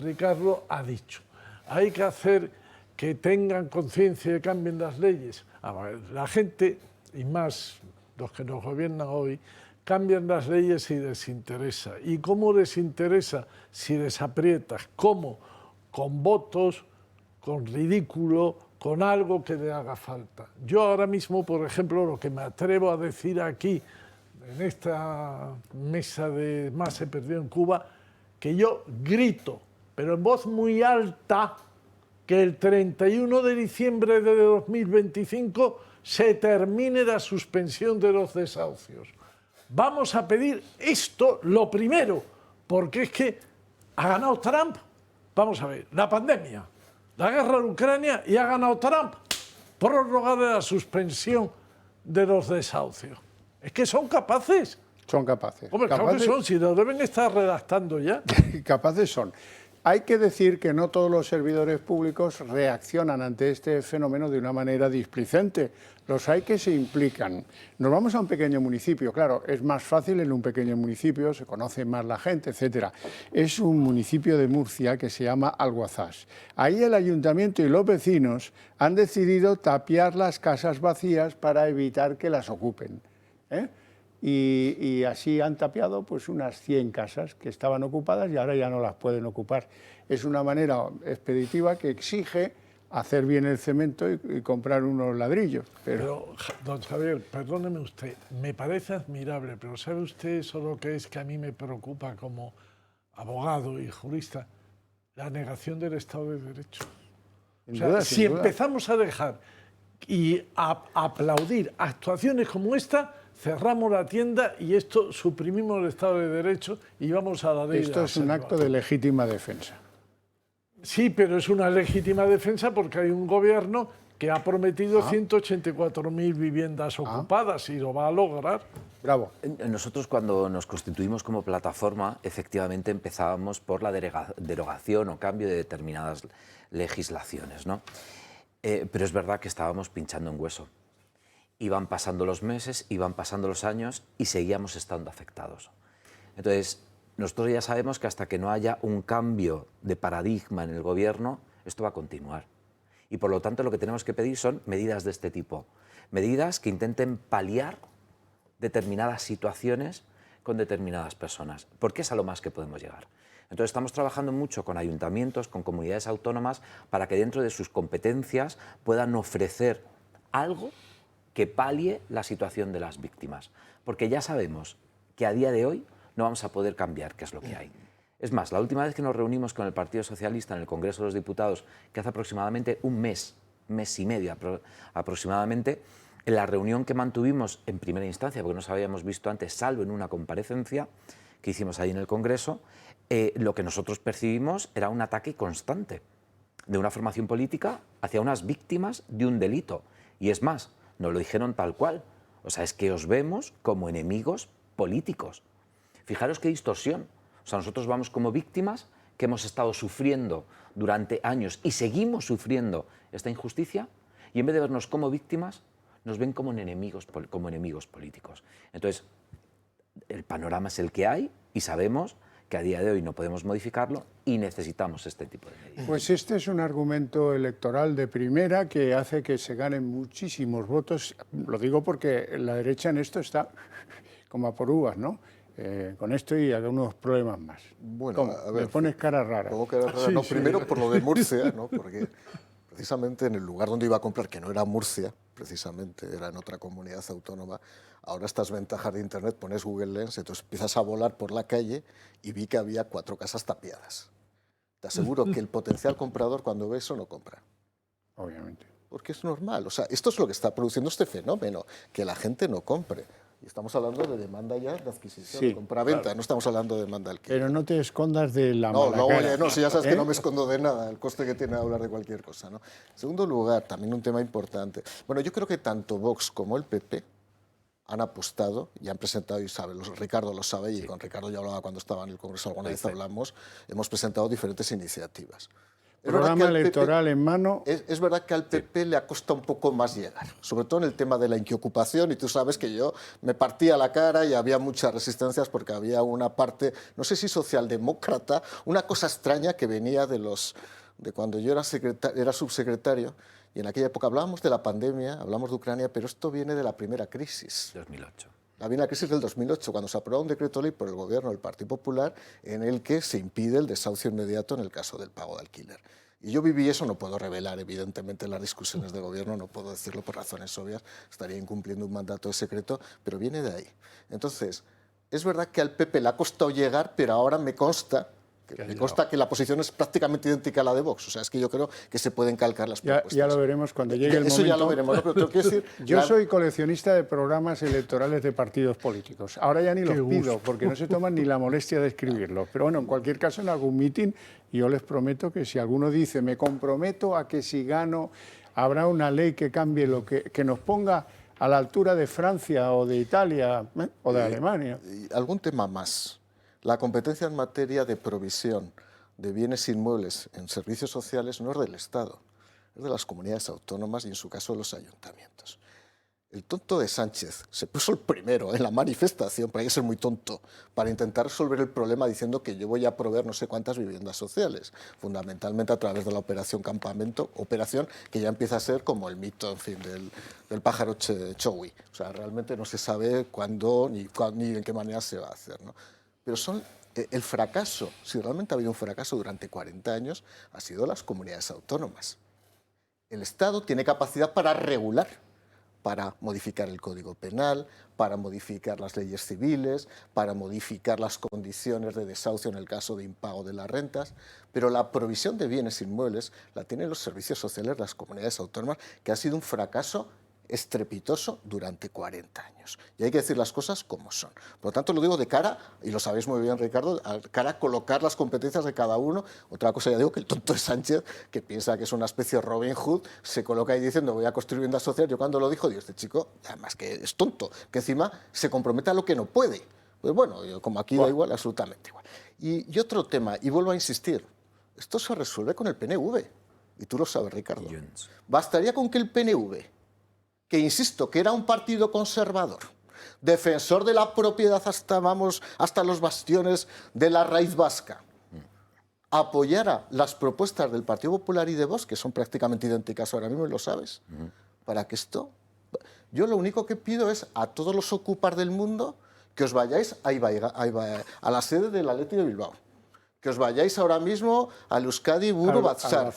Ricardo ha dicho, hay que hacer que tengan conciencia y cambien las leyes. A ver, la gente, y más los que nos gobiernan hoy, cambian las leyes si les interesa. ¿Y cómo les interesa? Si les aprietas. ¿Cómo? Con votos, con ridículo, con algo que le haga falta. Yo ahora mismo, por ejemplo, lo que me atrevo a decir aquí, en esta mesa de Más se perdió en Cuba, que yo grito, pero en voz muy alta, que el 31 de diciembre de 2025 se termine la suspensión de los desahucios. Vamos a pedir esto lo primero, porque es que ha ganado Trump. Vamos a ver, la pandemia, la guerra de Ucrania y ha ganado Trump. Prórroga de la suspensión de los desahucios. Es que son capaces. Son capaces. Hombre, claro que son, si lo deben estar redactando ya. Capaces son. Hay que decir que no todos los servidores públicos reaccionan ante este fenómeno de una manera displicente. Los hay que se implican. Nos vamos a un pequeño municipio, claro, es más fácil en un pequeño municipio, se conoce más la gente, etcétera. Es un municipio de Murcia que se llama Alguazás. Ahí el ayuntamiento y los vecinos han decidido tapiar las casas vacías para evitar que las ocupen, ¿eh? Y así han tapiado pues unas 100 casas que estaban ocupadas y ahora ya no las pueden ocupar. Es una manera expeditiva que exige hacer bien el cemento y comprar unos ladrillos. Pero, don Javier, perdóneme usted, me parece admirable, pero ¿sabe usted eso lo que es que a mí me preocupa como abogado y jurista? La negación del Estado de Derecho. O sea, si empezamos a dejar y a aplaudir actuaciones como esta, cerramos la tienda y esto suprimimos el Estado de Derecho y vamos a la ley. Esto es un acto de legítima defensa. Sí, pero es una legítima defensa porque hay un gobierno que ha prometido 184.000 viviendas ocupadas y lo va a lograr. Bravo. Nosotros cuando nos constituimos como plataforma, efectivamente empezábamos por la derogación o cambio de determinadas legislaciones, ¿no? Pero es verdad que estábamos pinchando en hueso. Iban pasando los meses, iban pasando los años y seguíamos estando afectados. Entonces, nosotros ya sabemos que hasta que no haya un cambio de paradigma en el gobierno, esto va a continuar. Y por lo tanto lo que tenemos que pedir son medidas de este tipo. Medidas que intenten paliar determinadas situaciones con determinadas personas, porque es a lo más que podemos llegar. Entonces estamos trabajando mucho con ayuntamientos, con comunidades autónomas, para que dentro de sus competencias puedan ofrecer algo que palie la situación de las víctimas. Porque ya sabemos que a día de hoy no vamos a poder cambiar qué es lo que hay. Es más, la última vez que nos reunimos con el Partido Socialista en el Congreso de los Diputados, que hace aproximadamente un mes mes y medio aproximadamente, en la reunión que mantuvimos en primera instancia, porque no nos habíamos visto antes, salvo en una comparecencia que hicimos ahí en el Congreso, lo que nosotros percibimos era un ataque constante de una formación política hacia unas víctimas de un delito. Y es más, nos lo dijeron tal cual. O sea, es que os vemos como enemigos políticos. Fijaros qué distorsión. O sea, nosotros vamos como víctimas que hemos estado sufriendo durante años y seguimos sufriendo esta injusticia, y en vez de vernos como víctimas, nos ven como enemigos políticos. Entonces, el panorama es el que hay y sabemos que a día de hoy no podemos modificarlo y necesitamos este tipo de medidas. Pues este es un argumento electoral de primera que hace que se ganen muchísimos votos. Lo digo porque la derecha en esto está como a por uvas, ¿no? Con esto y algunos problemas más. Bueno, ¿Cómo? a ver, me pones cara rara. Pongo cara rara. Sí, No, sí. primero por lo de Murcia, ¿no? Porque precisamente en el lugar donde iba a comprar, que no era Murcia, precisamente, era en otra comunidad autónoma, ahora estas ventajas de Internet, pones Google Lens, entonces empiezas a volar por la calle y vi que había 4 casas tapiadas. Te aseguro que el potencial comprador cuando ve eso no compra. Obviamente. Porque es normal. O sea, esto es lo que está produciendo este fenómeno, que la gente no compre. Y estamos hablando de demanda ya de adquisición, Sí, de compra-venta, claro. no estamos hablando de demanda alquiler. Pero no te escondas de la No, mala no, cara. oye, no, si ya sabes que ¿Eh? no me escondo de nada, el coste que tiene hablar de cualquier cosa, ¿no? En segundo lugar, también un tema importante. Bueno, yo creo que tanto Vox como el PP han apostado y han presentado, y sabe, Ricardo lo sabe, y con Ricardo ya hablaba cuando estaba en el Congreso, alguna vez hablamos, hemos presentado diferentes iniciativas. Es verdad que Programa al PP electoral en mano. Es verdad que al PP le ha costado un poco más llegar, sobre todo en el tema de la inquiocupación, y tú sabes que yo me partía la cara y había muchas resistencias porque había una parte, no sé si socialdemócrata, una cosa extraña que venía de cuando yo era subsecretario, y en aquella época hablábamos de la pandemia, hablamos de Ucrania, pero esto viene de la primera crisis. 2008. Viene la crisis del 2008, cuando se aprobó un decreto ley por el gobierno del Partido Popular en el que se impide el desahucio inmediato en el caso del pago de alquiler. Y yo viví eso, no puedo revelar evidentemente las discusiones de gobierno, no puedo decirlo por razones obvias, estaría incumpliendo un mandato de secreto, pero viene de ahí. Entonces, es verdad que al PP le ha costado llegar, pero ahora me consta que la posición es prácticamente idéntica a la de Vox. O sea, es que yo creo que se pueden calcar las propuestas. Ya lo veremos cuando llegue el momento. Eso ya lo veremos, ¿no? Pero tengo que decir, Yo soy coleccionista de programas electorales de partidos políticos. Ahora ya ni los Qué pido, gusto. porque no se toman ni la molestia de escribirlos. Pero bueno, en cualquier caso, en algún mitin, yo les prometo que si alguno dice, me comprometo a que si gano, habrá una ley que cambie que nos ponga a la altura de Francia o de Italia o de Alemania. Y algún tema más. La competencia en materia de provisión de bienes inmuebles en servicios sociales no es del Estado, es de las comunidades autónomas y en su caso de los ayuntamientos. El tonto de Sánchez se puso el primero en la manifestación, pero hay que ser muy tonto, para intentar resolver el problema diciendo que yo voy a proveer no sé cuántas viviendas sociales, fundamentalmente a través de la operación Campamento, operación que ya empieza a ser como el mito, en fin, del pájaro Chowi. O sea, realmente no se sabe cuándo ni en qué manera se va a hacer, ¿no? Pero el fracaso, si realmente ha habido un fracaso durante 40 años, ha sido las comunidades autónomas. El Estado tiene capacidad para regular, para modificar el Código Penal, para modificar las leyes civiles, para modificar las condiciones de desahucio en el caso de impago de las rentas, pero la provisión de bienes inmuebles la tienen los servicios sociales de las comunidades autónomas, que ha sido un fracaso estrepitoso durante 40 años. Y hay que decir las cosas como son. Por lo tanto, lo digo de cara, y lo sabéis muy bien, Ricardo, a cara a colocar las competencias de cada uno. Otra cosa, ya digo, que el tonto de Sánchez, que piensa que es una especie de Robin Hood, se coloca ahí diciendo voy a construir vivienda social. Yo cuando lo digo, digo, este chico, además que es tonto, que encima se compromete a lo que no puede. Pues bueno, como aquí da igual, absolutamente igual. Y otro tema, y vuelvo a insistir, esto se resuelve con el PNV. Y tú lo sabes, Ricardo. Bastaría con que el PNV, que insisto, que era un partido conservador, defensor de la propiedad hasta los bastiones de la raíz vasca, apoyara las propuestas del Partido Popular y de Vox, que son prácticamente idénticas ahora mismo, y lo sabes, para que esto... Yo lo único que pido es a todos los ocupas del mundo que os vayáis a la sede del Athletic de Bilbao, que os vayáis ahora mismo al Euskadi Buru Batzar,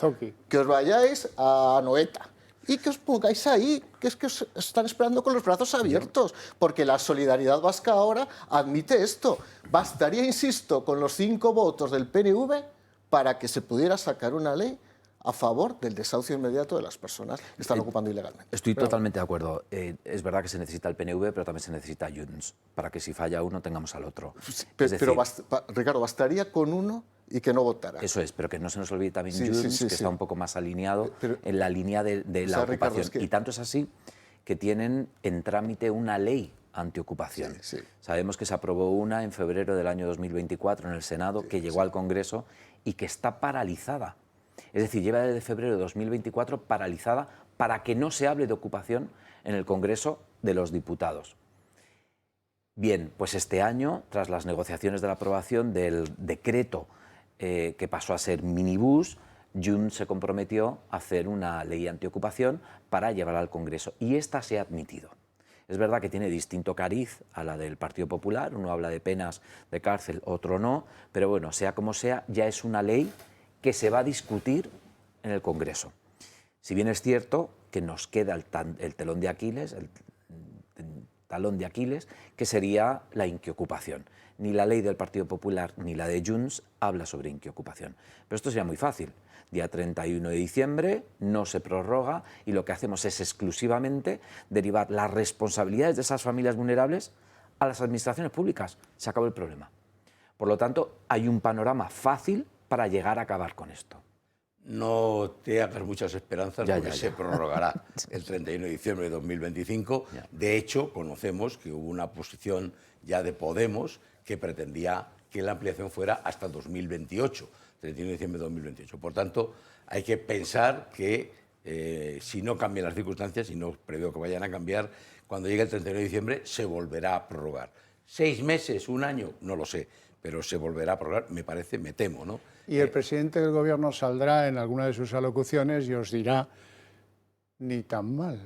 que os vayáis a Anoeta, y que os pongáis ahí, que es que os están esperando con los brazos abiertos, porque la solidaridad vasca ahora admite esto. Bastaría, insisto, con los 5 votos del PNV para que se pudiera sacar una ley a favor del desahucio inmediato de las personas que están ocupando ilegalmente. Estoy totalmente de acuerdo. Es verdad que se necesita el PNV, pero también se necesita Junts, para que si falla uno tengamos al otro. Pero Ricardo, bastaría con uno y que no votara. Eso es, pero que no se nos olvide también Junts, que está un poco más alineado en la línea de la ocupación. Ricardo, Y tanto es así que tienen en trámite una ley antiocupación. Sabemos que se aprobó una en febrero del año 2024 en el Senado, que llegó al Congreso y que está paralizada. Es decir, lleva desde febrero de 2024 paralizada para que no se hable de ocupación en el Congreso de los Diputados. Bien, pues este año, tras las negociaciones de la aprobación del decreto que pasó a ser minibús, Junts se comprometió a hacer una ley antiocupación para llevarla al Congreso y esta se ha admitido. Es verdad que tiene distinto cariz a la del Partido Popular, uno habla de penas de cárcel, otro no, pero bueno, sea como sea, ya es una ley que se va a discutir en el Congreso. Si bien es cierto que nos queda el telón de Aquiles, el talón de Aquiles, que sería la inquiocupación. Ni la ley del Partido Popular ni la de Junts habla sobre inquiocupación. Pero esto sería muy fácil. Día 31 de diciembre no se prorroga y lo que hacemos es exclusivamente derivar las responsabilidades de esas familias vulnerables a las administraciones públicas. Se acabó el problema. Por lo tanto, hay un panorama fácil para llegar a acabar con esto. No te hagas muchas esperanzas porque se prorrogará el 31 de diciembre de 2025. De hecho, conocemos que hubo una posición ya de Podemos que pretendía que la ampliación fuera hasta 2028, 31 de diciembre de 2028. Por tanto, hay que pensar que si no cambian las circunstancias, y no preveo que vayan a cambiar, cuando llegue el 31 de diciembre se volverá a prorrogar. 6 meses, un año, no lo sé, pero se volverá a prorrogar, me parece, me temo, ¿no? Y el presidente del Gobierno saldrá en alguna de sus alocuciones y os dirá, ni tan mal,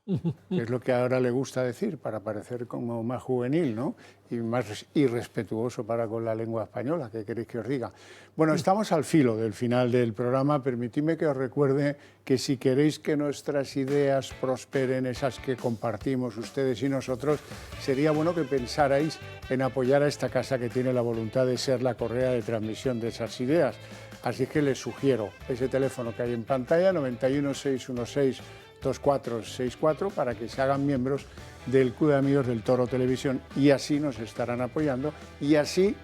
que es lo que ahora le gusta decir, para parecer como más juvenil, ¿no? Y más irrespetuoso para con la lengua española, ¿qué queréis que os diga? Bueno, estamos al filo del final del programa. Permitidme que os recuerde que si queréis que nuestras ideas prosperen, esas que compartimos ustedes y nosotros, sería bueno que pensarais en apoyar a esta casa que tiene la voluntad de ser la correa de transmisión de esas ideas. Así que les sugiero ese teléfono que hay en pantalla, 91 616 2464, para que se hagan miembros del Club de Amigos del Toro Televisión y así nos estarán apoyando y así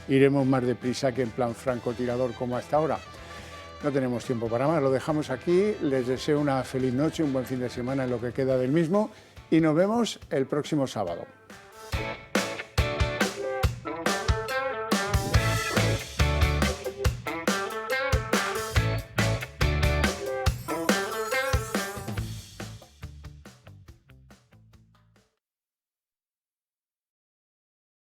iremos más deprisa que en plan francotirador como hasta ahora. No tenemos tiempo para más, lo dejamos aquí. Les deseo una feliz noche, un buen fin de semana en lo que queda del mismo y nos vemos el próximo sábado.